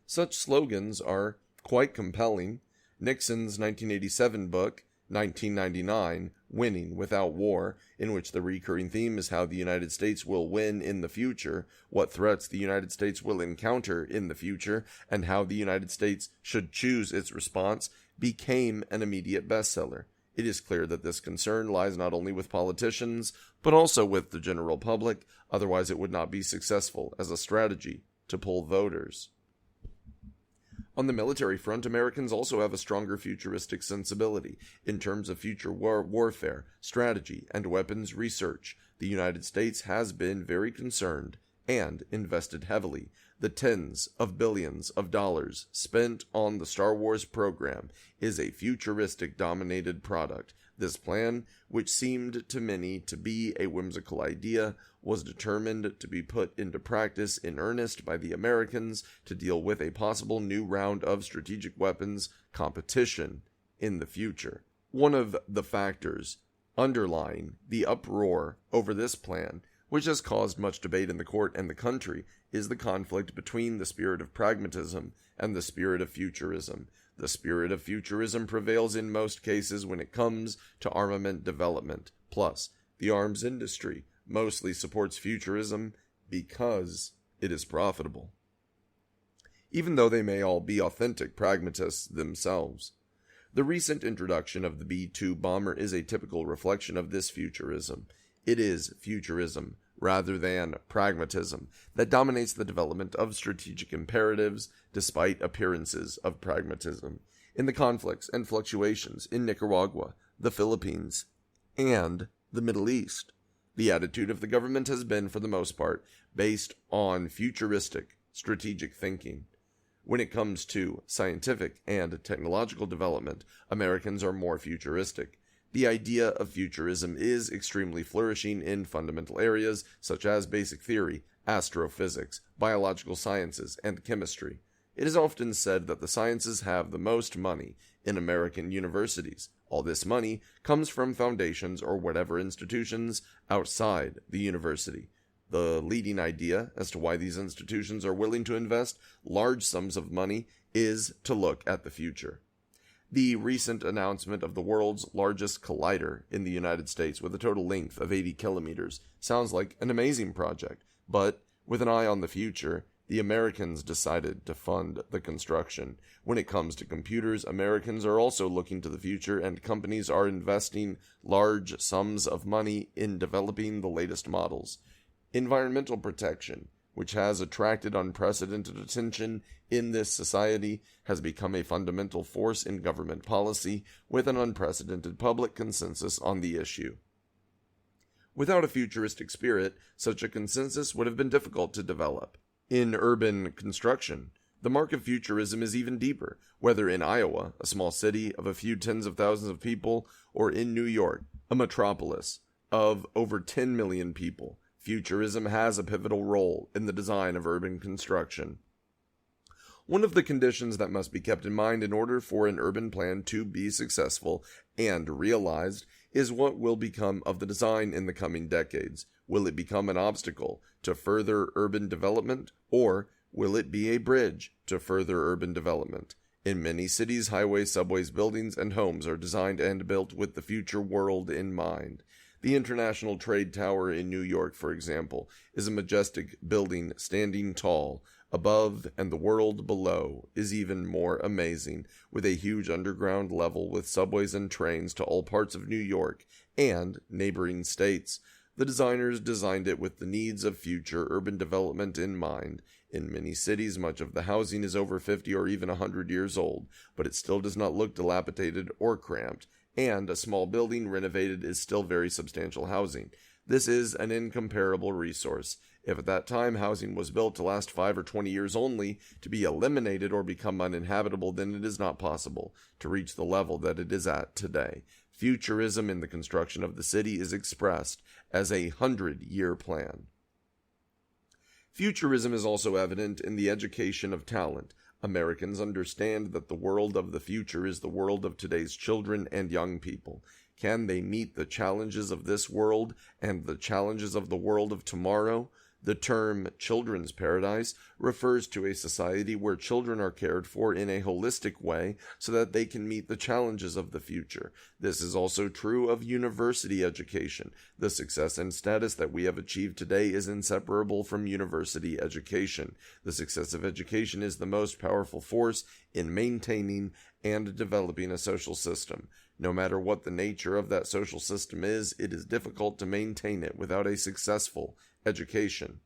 Such slogans are quite compelling. Nixon's 1987 book, 1999, Winning Without War, in which the recurring theme is how the United States will win in the future, what threats the United States will encounter in the future, and how the United States should choose its response, became an immediate bestseller. It is clear that this concern lies not only with politicians, but also with the general public, otherwise it would not be successful as a strategy to pull voters. On the military front, Americans also have a stronger futuristic sensibility. In terms of future warfare, strategy, and weapons research, the United States has been very concerned and invested heavily. The tens of billions of dollars spent on the Star Wars program is a futuristic-dominated product. This plan, which seemed to many to be a whimsical idea, was determined to be put into practice in earnest by the Americans to deal with a possible new round of strategic weapons competition in the future. One of the factors underlying the uproar over this plan, which has caused much debate in the court and the country, is the conflict between the spirit of pragmatism and the spirit of futurism. The spirit of futurism prevails in most cases when it comes to armament development. Plus, the arms industry mostly supports futurism because it is profitable, even though they may all be authentic pragmatists themselves. The recent introduction of the B-2 bomber is a typical reflection of this futurism. It is futurism, rather than pragmatism, that dominates the development of strategic imperatives despite appearances of pragmatism. In the conflicts and fluctuations in Nicaragua, the Philippines, and the Middle East, the attitude of the government has been, for the most part, based on futuristic strategic thinking. When it comes to scientific and technological development, Americans are more futuristic. The idea of futurism is extremely flourishing in fundamental areas such as basic theory, astrophysics, biological sciences, and chemistry. It is often said that the sciences have the most money in American universities. All this money comes from foundations or whatever institutions outside the university. The leading idea as to why these institutions are willing to invest large sums of money is to look at the future. The recent announcement of the world's largest collider in the United States with a total length of 80 kilometers sounds like an amazing project, but with an eye on the future, the Americans decided to fund the construction. When it comes to computers, Americans are also looking to the future, and companies are investing large sums of money in developing the latest models. Environmental protection, which has attracted unprecedented attention in this society, has become a fundamental force in government policy with an unprecedented public consensus on the issue. Without a futuristic spirit, such a consensus would have been difficult to develop. In urban construction, the mark of futurism is even deeper, whether in Iowa, a small city of a few tens of thousands of people, or in New York, a metropolis of over 10 million people. Futurism has a pivotal role in the design of urban construction. One of the conditions that must be kept in mind in order for an urban plan to be successful and realized is what will become of the design in the coming decades. Will it become an obstacle to further urban development, or will it be a bridge to further urban development? In many cities, highways, subways, buildings, and homes are designed and built with the future world in mind. The International Trade Tower in New York, for example, is a majestic building standing tall above, and the world below is even more amazing, with a huge underground level with subways and trains to all parts of New York and neighboring states. The designers designed it with the needs of future urban development in mind. In many cities, much of the housing is over 50 or even 100 years old, but it still does not look dilapidated or cramped, and a small building renovated is still very substantial housing. This is an incomparable resource. If at that time housing was built to last 5 or 20 years only, to be eliminated or become uninhabitable, then it is not possible to reach the level that it is at today. Futurism in the construction of the city is expressed as a 100-year plan. Futurism is also evident in the education of talent. Americans understand that the world of the future is the world of today's children and young people. Can they meet the challenges of this world and the challenges of the world of tomorrow? The term children's paradise refers to a society where children are cared for in a holistic way so that they can meet the challenges of the future. This is also true of university education. The success and status that we have achieved today is inseparable from university education. The success of education is the most powerful force in maintaining and developing a social system. No matter what the nature of that social system is, it is difficult to maintain it without a successful education.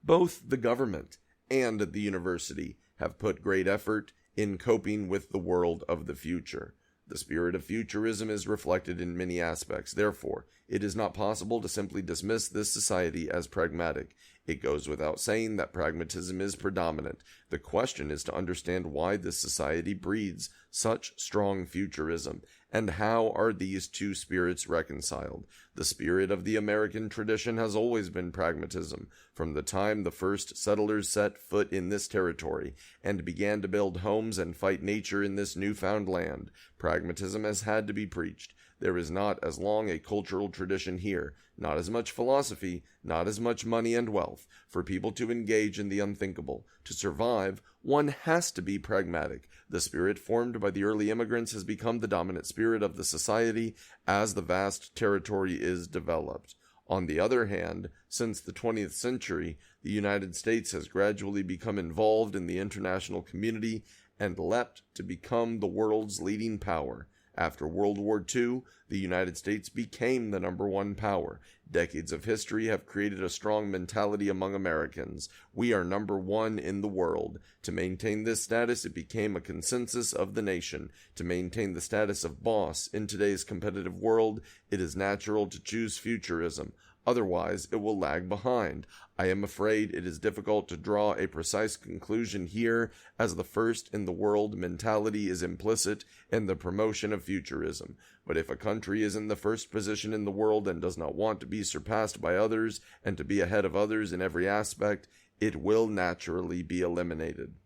Both the government and the university have put great effort in coping with the world of the future. The spirit of futurism is reflected in many aspects. Therefore, it is not possible to simply dismiss this society as pragmatic. It goes without saying that pragmatism is predominant. The question is to understand why this society breeds such strong futurism, and how are these two spirits reconciled. The spirit of the American tradition has always been pragmatism. From the time the first settlers set foot in this territory and began to build homes and fight nature in this newfound land, pragmatism has had to be preached. There is not as long a cultural tradition here, not as much philosophy, not as much money and wealth, for people to engage in the unthinkable. To survive, one has to be pragmatic. The spirit formed by the early immigrants has become the dominant spirit of the society as the vast territory is developed. On the other hand, since the 20th century, the United States has gradually become involved in the international community and leapt to become the world's leading power. After World War II, the United States became the #1 power. Decades of history have created a strong mentality among Americans. We are #1 in the world. To maintain this status, it became a consensus of the nation. To maintain the status of boss in today's competitive world, it is natural to choose futurism. Otherwise, it will lag behind. I am afraid it is difficult to draw a precise conclusion here, as the first in the world mentality is implicit in the promotion of futurism. But if a country is in the first position in the world and does not want to be surpassed by others and to be ahead of others in every aspect, it will naturally be eliminated.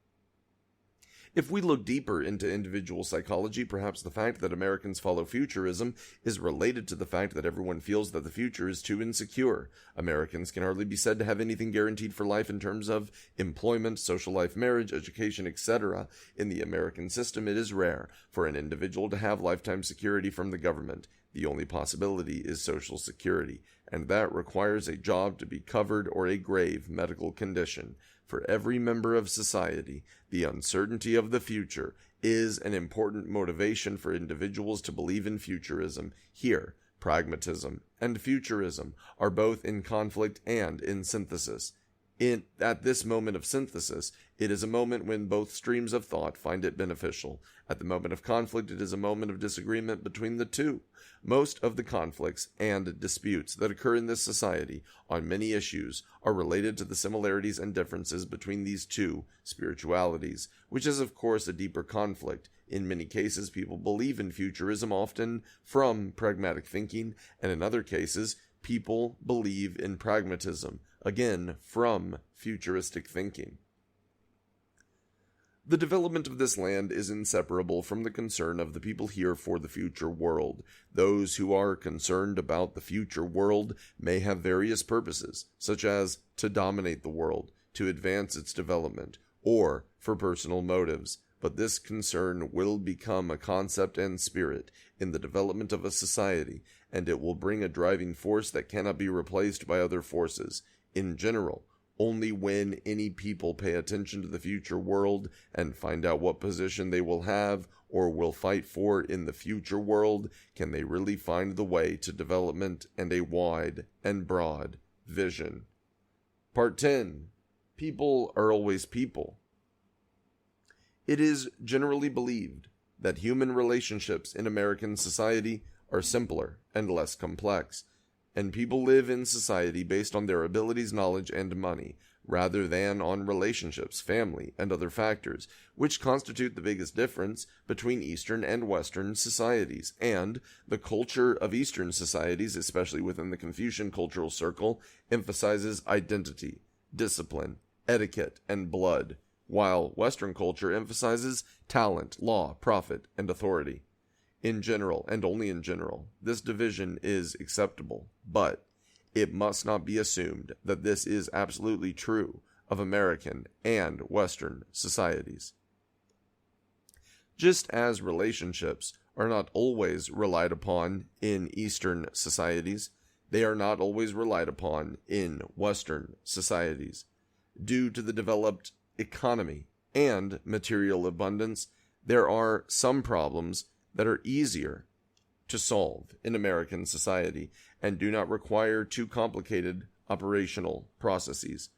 If we look deeper into individual psychology, perhaps the fact that Americans follow futurism is related to the fact that everyone feels that the future is too insecure. Americans can hardly be said to have anything guaranteed for life in terms of employment, social life, marriage, education, etc. In the American system, it is rare for an individual to have lifetime security from the government. The only possibility is social security, and that requires a job to be covered or a grave medical condition. For every member of society, the uncertainty of the future is an important motivation for individuals to believe in futurism. Here, pragmatism and futurism are both in conflict and in synthesis. At this moment of synthesis, it is a moment when both streams of thought find it beneficial. At the moment of conflict, it is a moment of disagreement between the two. Most of the conflicts and disputes that occur in this society on many issues are related to the similarities and differences between these two spiritualities, which is of course a deeper conflict. In many cases, people believe in futurism, often from pragmatic thinking, and in other cases, people believe in pragmatism, again from futuristic thinking. The development of this land is inseparable from the concern of the people here for the future world. Those who are concerned about the future world may have various purposes, such as to dominate the world, to advance its development, or for personal motives. But this concern will become a concept and spirit in the development of a society, and it will bring a driving force that cannot be replaced by other forces. In general, only when any people pay attention to the future world and find out what position they will have or will fight for in the future world can they really find the way to development and a wide and broad vision. Part 10. People are always people. It is generally believed that human relationships in American society are simpler and less complex, and people live in society based on their abilities, knowledge, and money, rather than on relationships, family, and other factors, which constitute the biggest difference between Eastern and Western societies. And the culture of Eastern societies, especially within the Confucian cultural circle, emphasizes identity, discipline, etiquette, and blood, while Western culture emphasizes talent, law, profit, and authority. In general, and only in general, this division is acceptable, but it must not be assumed that this is absolutely true of American and Western societies. Just as relationships are not always relied upon in Eastern societies, they are not always relied upon in Western societies. Due to the developed economy and material abundance, there are some problems that are easier to solve in American society and do not require too complicated operational processes.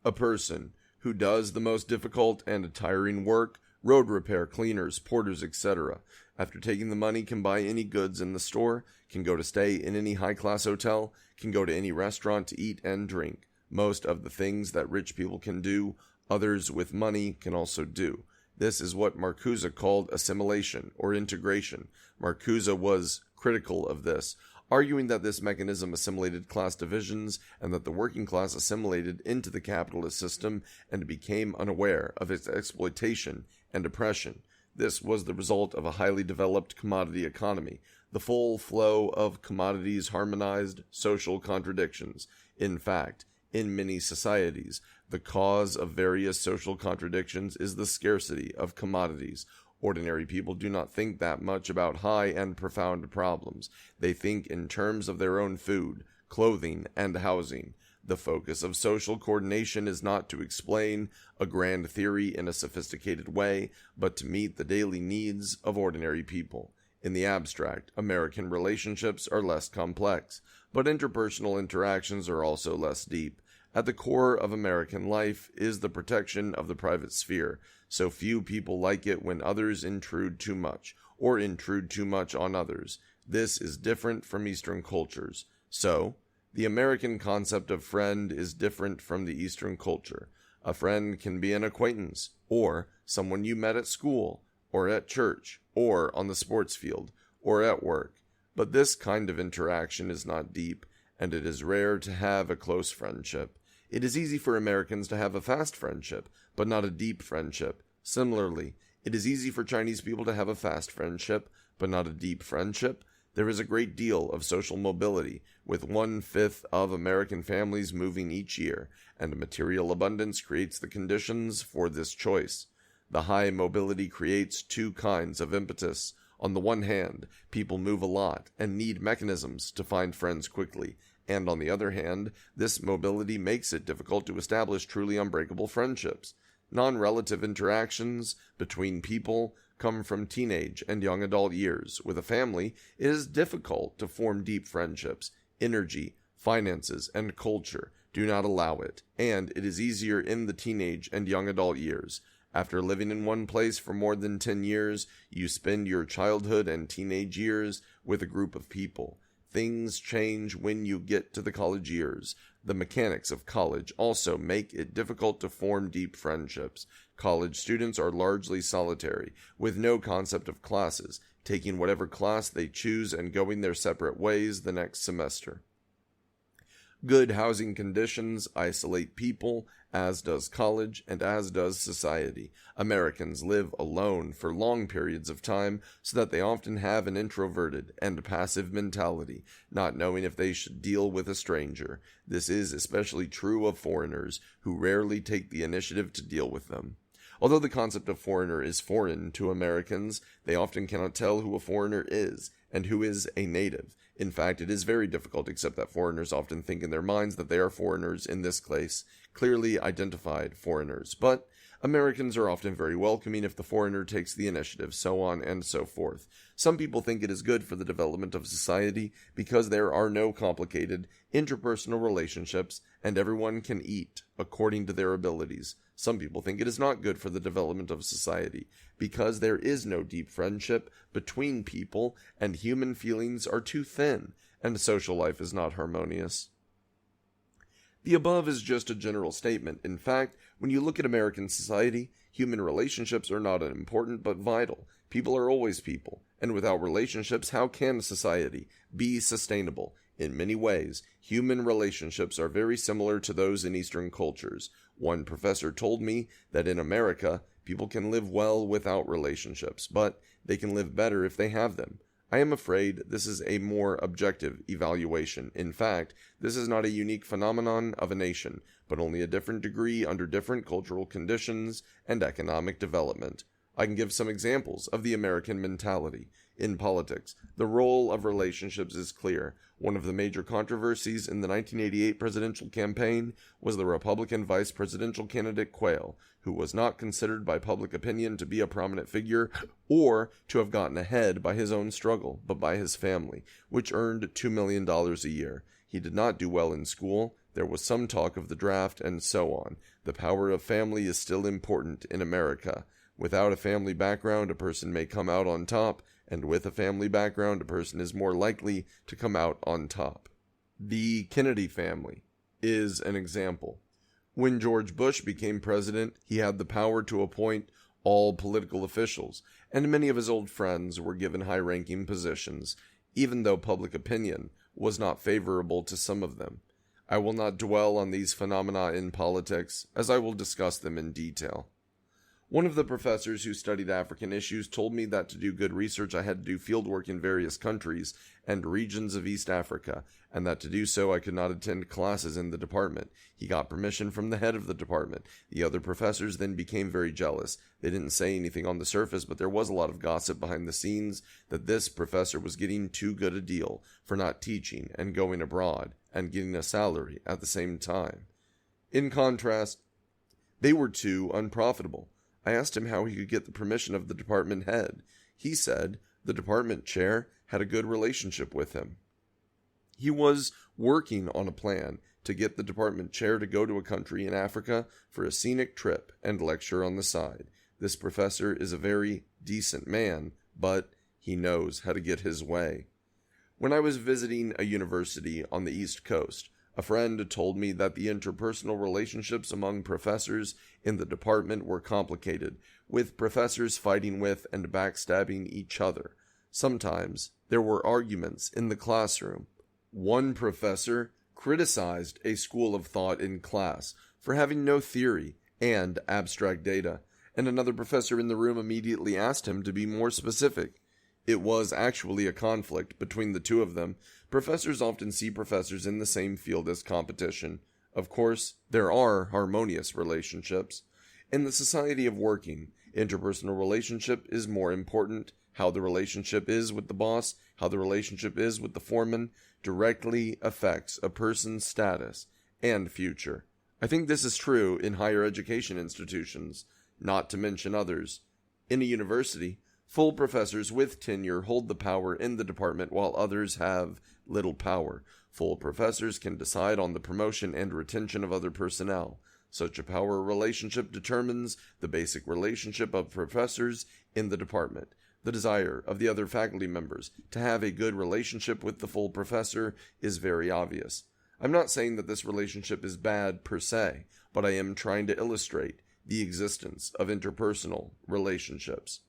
A person who does the most difficult and tiring work, road repair, cleaners, porters, etc., after taking the money can buy any goods in the store, can go to stay in any high-class hotel, can go to any restaurant to eat and drink. Most of the things that rich people can do, others with money can also do. This is what Marcuse called assimilation or integration. Marcuse was critical of this, arguing that this mechanism assimilated class divisions and that the working class assimilated into the capitalist system and became unaware of its exploitation and oppression. This was the result of a highly developed commodity economy. The full flow of commodities harmonized social contradictions. In fact, in many societies, the cause of various social contradictions is the scarcity of commodities. Ordinary people do not think that much about high and profound problems. They think in terms of their own food, clothing, and housing. The focus of social coordination is not to explain a grand theory in a sophisticated way, but to meet the daily needs of ordinary people. In the abstract, American relationships are less complex, but interpersonal interactions are also less deep. At the core of American life is the protection of the private sphere. So few people like it when others intrude too much, or intrude too much on others. This is different from Eastern cultures. So, the American concept of friend is different from the Eastern culture. A friend can be an acquaintance, or someone you met at school, or at church, or on the sports field, or at work. But this kind of interaction is not deep, and it is rare to have a close friendship. It is easy for Americans to have a fast friendship, but not a deep friendship. Similarly, it is easy for Chinese people to have a fast friendship, but not a deep friendship. There is a great deal of social mobility, with 1/5 of American families moving each year, and material abundance creates the conditions for this choice. The high mobility creates two kinds of impetus. On the one hand, people move a lot and need mechanisms to find friends quickly, and on the other hand, this mobility makes it difficult to establish truly unbreakable friendships. Non-relative interactions between people come from teenage and young adult years. With a family, it is difficult to form deep friendships. Energy, finances, and culture do not allow it, and it is easier in the teenage and young adult years. After living in one place for more than 10 years, you spend your childhood and teenage years with a group of people. Things change when you get to the college years. The mechanics of college also make it difficult to form deep friendships. College students are largely solitary, with no concept of classes, taking whatever class they choose and going their separate ways the next semester. Good housing conditions isolate people, as does college, and as does society. Americans live alone for long periods of time, so that they often have an introverted and passive mentality, not knowing if they should deal with a stranger. This is especially true of foreigners, who rarely take the initiative to deal with them. Although the concept of foreigner is foreign to Americans, they often cannot tell who a foreigner is and who is a native. In fact, it is very difficult, except that foreigners often think in their minds that they are foreigners, in this case, clearly identified foreigners. But Americans are often very welcoming if the foreigner takes the initiative, so on and so forth. Some people think it is good for the development of society because there are no complicated interpersonal relationships and everyone can eat according to their abilities. Some people think it is not good for the development of society because there is no deep friendship between people and human feelings are too thin and social life is not harmonious. The above is just a general statement. In fact, when you look at American society, human relationships are not unimportant but vital. People are always people, and without relationships, how can society be sustainable? In many ways, human relationships are very similar to those in Eastern cultures. One professor told me that in America, people can live well without relationships, but they can live better if they have them. I am afraid this is a more objective evaluation. In fact, this is not a unique phenomenon of a nation, but only a different degree under different cultural conditions and economic development. I can give some examples of the American mentality. In politics, the role of relationships is clear. One of the major controversies in the 1988 presidential campaign was the Republican vice presidential candidate Quayle, who was not considered by public opinion to be a prominent figure or to have gotten ahead by his own struggle, but by his family, which earned $2 million a year. He did not do well in school. There was some talk of the draft, and so on. The power of family is still important in America. Without a family background, a person may come out on top, and with a family background, a person is more likely to come out on top. The Kennedy family is an example. When George Bush became president, he had the power to appoint all political officials, and many of his old friends were given high-ranking positions, even though public opinion was not favorable to some of them. I will not dwell on these phenomena in politics, as I will discuss them in detail. One of the professors who studied African issues told me that to do good research I had to do fieldwork in various countries and regions of East Africa, and that to do so I could not attend classes in the department. He got permission from the head of the department. The other professors then became very jealous. They didn't say anything on the surface, but there was a lot of gossip behind the scenes that this professor was getting too good a deal for not teaching and going abroad and getting a salary at the same time. In contrast, they were too unprofitable. I asked him how he could get the permission of the department head. He said the department chair had a good relationship with him. He was working on a plan to get the department chair to go to a country in Africa for a scenic trip and lecture on the side. This professor is a very decent man, but he knows how to get his way. When I was visiting a university on the East Coast, a friend told me that the interpersonal relationships among professors in the department were complicated, with professors fighting with and backstabbing each other. Sometimes there were arguments in the classroom. One professor criticized a school of thought in class for having no theory and abstract data, and another professor in the room immediately asked him to be more specific. It was actually a conflict between the two of them. Professors often see professors in the same field as competition. Of course, there are harmonious relationships. In the society of working, interpersonal relationship is more important. How the relationship is with the boss, how the relationship is with the foreman, directly affects a person's status and future. I think this is true in higher education institutions, not to mention others. In a university, full professors with tenure hold the power in the department while others have little power. Full professors can decide on the promotion and retention of other personnel. Such a power relationship determines the basic relationship of professors in the department. The desire of the other faculty members to have a good relationship with the full professor is very obvious. I'm not saying that this relationship is bad per se, but I am trying to illustrate the existence of interpersonal relationships.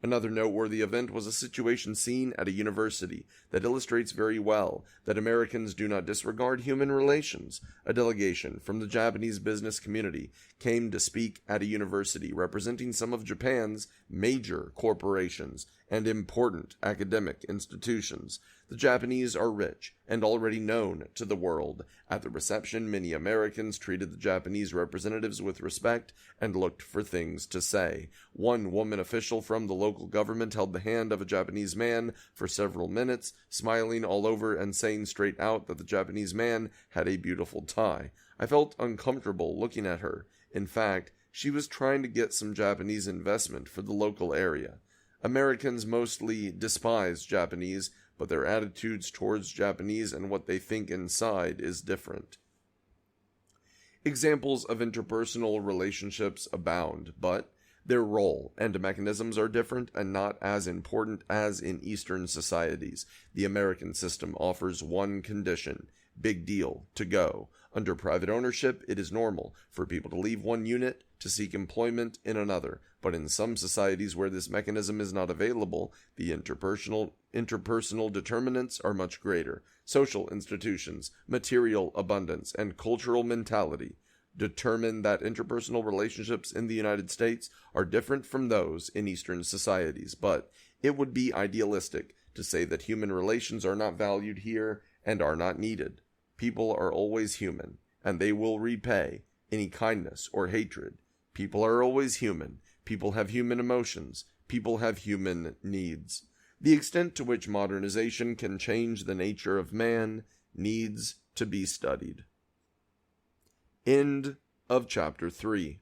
Another noteworthy event was a situation seen at a university that illustrates very well that Americans do not disregard human relations. A delegation from the Japanese business community came to speak at a university representing some of Japan's major corporations and important academic institutions. The Japanese are rich and already known to the world. At the reception, many Americans treated the Japanese representatives with respect and looked for things to say. One woman official from the local government held the hand of a Japanese man for several minutes, smiling all over and saying straight out that the Japanese man had a beautiful tie. I felt uncomfortable looking at her. In fact, she was trying to get some Japanese investment for the local area. Americans mostly despise Japanese, but their attitudes towards Japanese and what they think inside is different. Examples of interpersonal relationships abound, but their role and mechanisms are different and not as important as in Eastern societies. The American system offers one condition: big deal, to go. Under private ownership, it is normal for people to leave one unit to seek employment in another, but in some societies where this mechanism is not available, the interpersonal determinants are much greater. Social institutions, material abundance, and cultural mentality determine that interpersonal relationships in the United States are different from those in Eastern societies, but it would be idealistic to to say that human relations are not valued here and are not needed. People are always human, and they will repay any kindness or hatred. People are always human. People have human emotions. People have human needs. The extent to which modernization can change the nature of man needs to be studied. End of chapter 3.